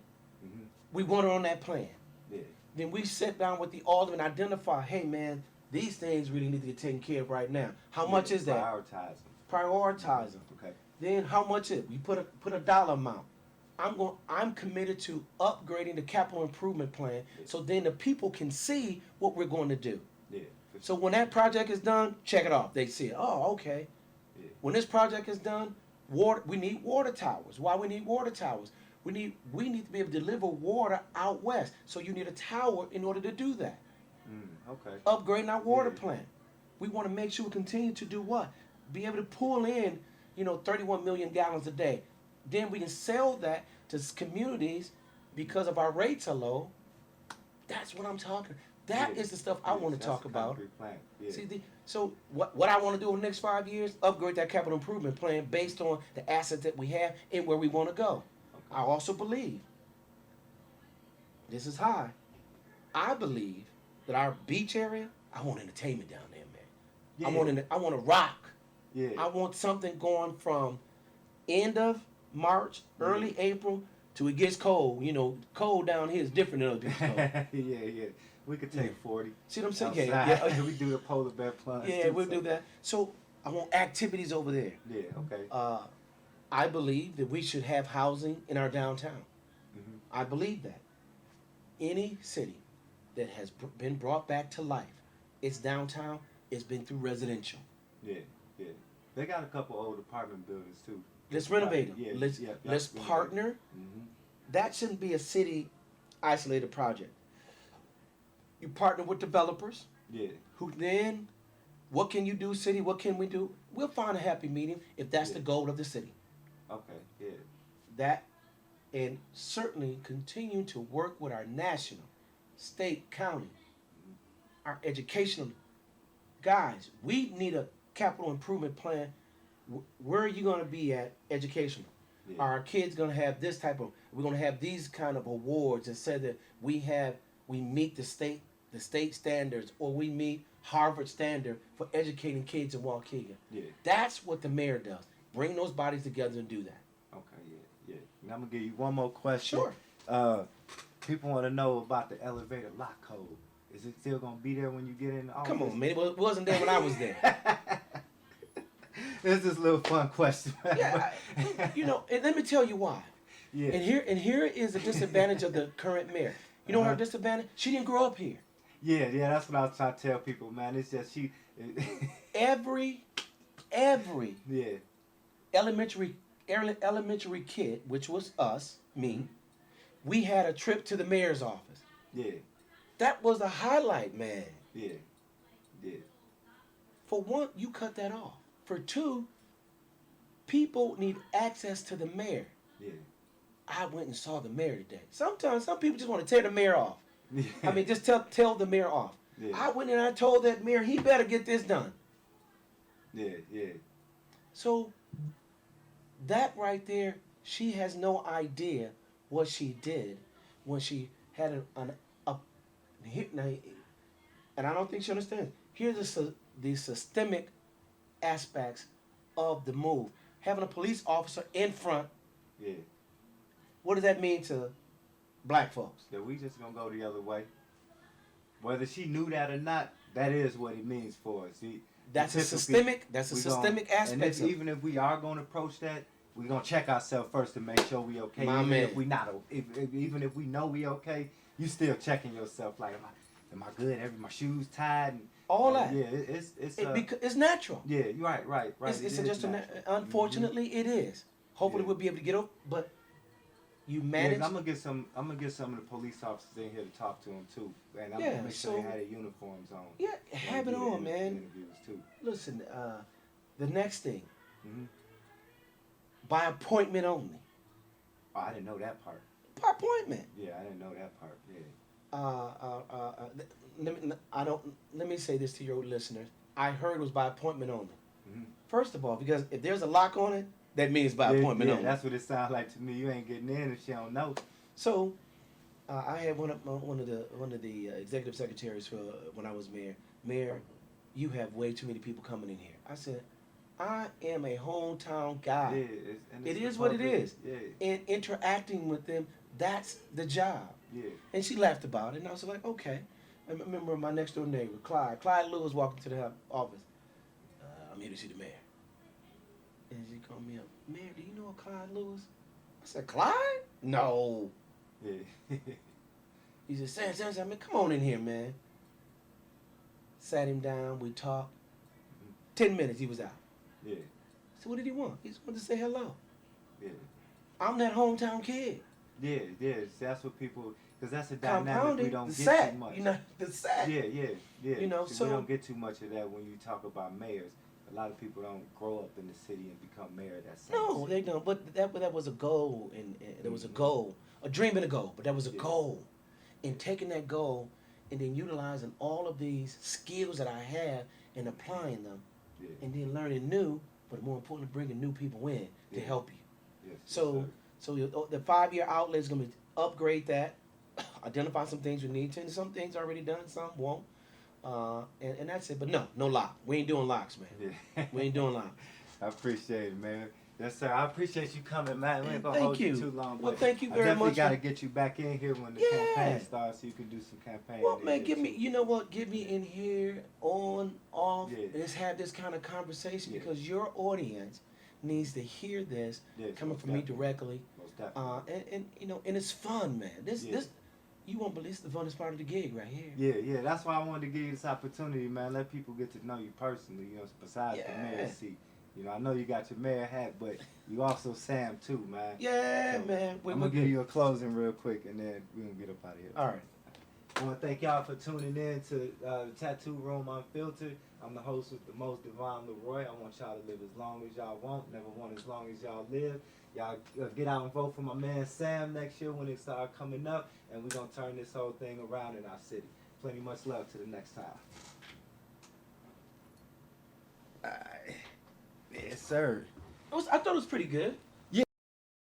we want it on that plan. Yeah. Then we sit down with the alderman and identify, hey man, these things really need to get taken care of right now. How much is that? Prioritize them. Okay. Then how much is it? We put a dollar amount. I'm committed to upgrading the capital improvement plan so then the people can see what we're going to do. Yeah. So when that project is done, check it off. They see it. Oh, okay. Yeah. When this project is done, we need water towers. Why we need water towers? We need to be able to deliver water out west. So you need a tower in order to do that. Okay. Upgrading our water plant. We want to make sure we continue to do what? Be able to pull in, 31 million gallons a day. Then we can sell that to communities because of our rates are low. That's what I'm talking. That is the stuff I want to talk about. Yeah. See, so what I want to do in the next 5 years, upgrade that capital improvement plan based on the assets that we have and where we want to go. Okay. I also believe, this is high, I believe that our beach area, I want entertainment down there, man. Yeah. I want to rock. Yeah. I want something going from end of March, early April, till it gets cold. Cold down here is different than other cold. Yeah. We could take 40. See what I'm saying? Yeah. We do the polar bear plunge. Yeah, we'll do that. So I want activities over there. Yeah, okay. I believe that we should have housing in our downtown. I believe that. Any city that has been brought back to life, its downtown, it's been through residential. Yeah, yeah. They got a couple old apartment buildings too. Let's renovate them. Yeah, Let's partner. Mm-hmm. That shouldn't be a city isolated project. You partner with developers. Yeah. Who then? What can you do, city? What can we do? We'll find a happy medium if that's the goal of the city. Okay. Yeah. That, and certainly continue to work with our national, state, county, our educational guys. We need a capital improvement plan. Where are you going to be at educational? Yeah. Are our kids going to have this type of? We're going to have these kind of awards and say that we meet the state standards, or we meet Harvard standard for educating kids in Waukegan. Yeah. That's what the mayor does. Bring those bodies together and do that. Okay. Yeah. Yeah. And I'm gonna give you one more question. Sure. People want to know about the elevator lock code. Is it still gonna be there when you get in the office? Come on, man. It wasn't there when I was there. It's just a little fun question. Yeah, and let me tell you why. Yeah. And here is a disadvantage of the current mayor. You know her disadvantage? She didn't grow up here. Yeah, that's what I was trying to tell people, man. It's just every yeah. elementary kid, which was us, me, we had a trip to the mayor's office. Yeah. That was the highlight, man. Yeah. Yeah. For one, you cut that off. For two, people need access to the mayor. Yeah. I went and saw the mayor today. Sometimes some people just want to tear the mayor off. Yeah. I mean, just tell the mayor off. Yeah. I went and I told that mayor he better get this done. Yeah, yeah. So that right there, she has no idea what she did when she had and I don't think she understands. Here's the systemic aspects of the move. Having a police officer in front. Yeah. What does that mean to black folks? That we just gonna go the other way. Whether she knew that or not, that is what it means for us. See, that's a systemic aspect. And even if we are gonna approach that, we're gonna check ourselves first to make sure we okay. My even man. if we not, even if we know we okay, you still checking yourself like, am I good? My shoes tied? And, all that. Yeah, it's natural. Yeah, you're right. It's just unfortunately it is. Hopefully we'll be able to get over, but you manage. Yeah, I'm gonna get some of the police officers in here to talk to them too, and I'm gonna make sure they have their uniforms on. Yeah, have it on, man. Interviews too. Listen, the next thing, Mm-hmm. by appointment only. Oh, I didn't know that part. By appointment. Yeah, I didn't know that part. Yeah. Let me say this to your listeners. I heard it was by appointment only. Mm-hmm. First of all, because if there's a lock on it, that means by appointment only. That's what it sounds like to me. You ain't getting in if she don't know. So, I had one of the executive secretaries for when I was mayor. Mayor, you have way too many people coming in here. I said, I am a hometown guy. Yeah, it is what it is. Yeah. And interacting with them, that's the job. Yeah. And she laughed about it, and I was like, okay. I remember my next door neighbor, Clyde. Clyde Lewis walked into the office. I'm here to see the mayor. And she called me up. Mayor, do you know a Clyde Lewis? I said, Clyde? No. Yeah. He said, Sam, I mean, come on in here, man. Sat him down, we talked. 10 minutes, he was out. Yeah. So what did he want? He just wanted to say hello. Yeah. I'm that hometown kid. Yeah. That's what people, because that's a dynamic we don't get set, too much. You know, the set. Yeah. You know, so so we don't get too much of that when you talk about mayors. A lot of people don't grow up in the city and become mayor. No, they don't. But that was a goal, and there was a goal, a dream and a goal. But that was a goal, and taking that goal and then utilizing all of these skills that I have and applying them, and then learning new, but more importantly, bringing new people in to help you. Yes, so the 5-year outlet is going to upgrade that, identify some things we need to, and some things already done, some won't. And that's it. But no lock. We ain't doing locks, man. Yeah. We ain't doing locks. I appreciate it, man. Yes, sir. I appreciate you coming, man. We ain't gonna Thank hold you you too long. Well, but thank you very I definitely much. got to get you back in here when the campaign starts, so you can do some campaigning. Well, man, give me. You know what? Give me in here, on, off. Let's have this kind of conversation because your audience needs to hear this coming from me directly. Most definitely. And you know, and it's fun, man. This You won't believe it's the funnest part of the gig right here. Yeah. That's why I wanted to give you this opportunity, man. Let people get to know you personally, you know, besides the mayor seat. You know, I know you got your mayor hat, but you also Sam too, man. Yeah, So man. I'm gonna give you a closing real quick, and then we're gonna get up out of here. All right. I want to thank y'all for tuning in to the Tattoo Room Unfiltered. I'm the host with the most, Divine Leroy. I want y'all to live as long as y'all want, never want as long as y'all live. Y'all get out and vote for my man Sam next year when it start coming up, and we're going to turn this whole thing around in our city. Plenty much love to the next time. Yes, sir. I thought it was pretty good.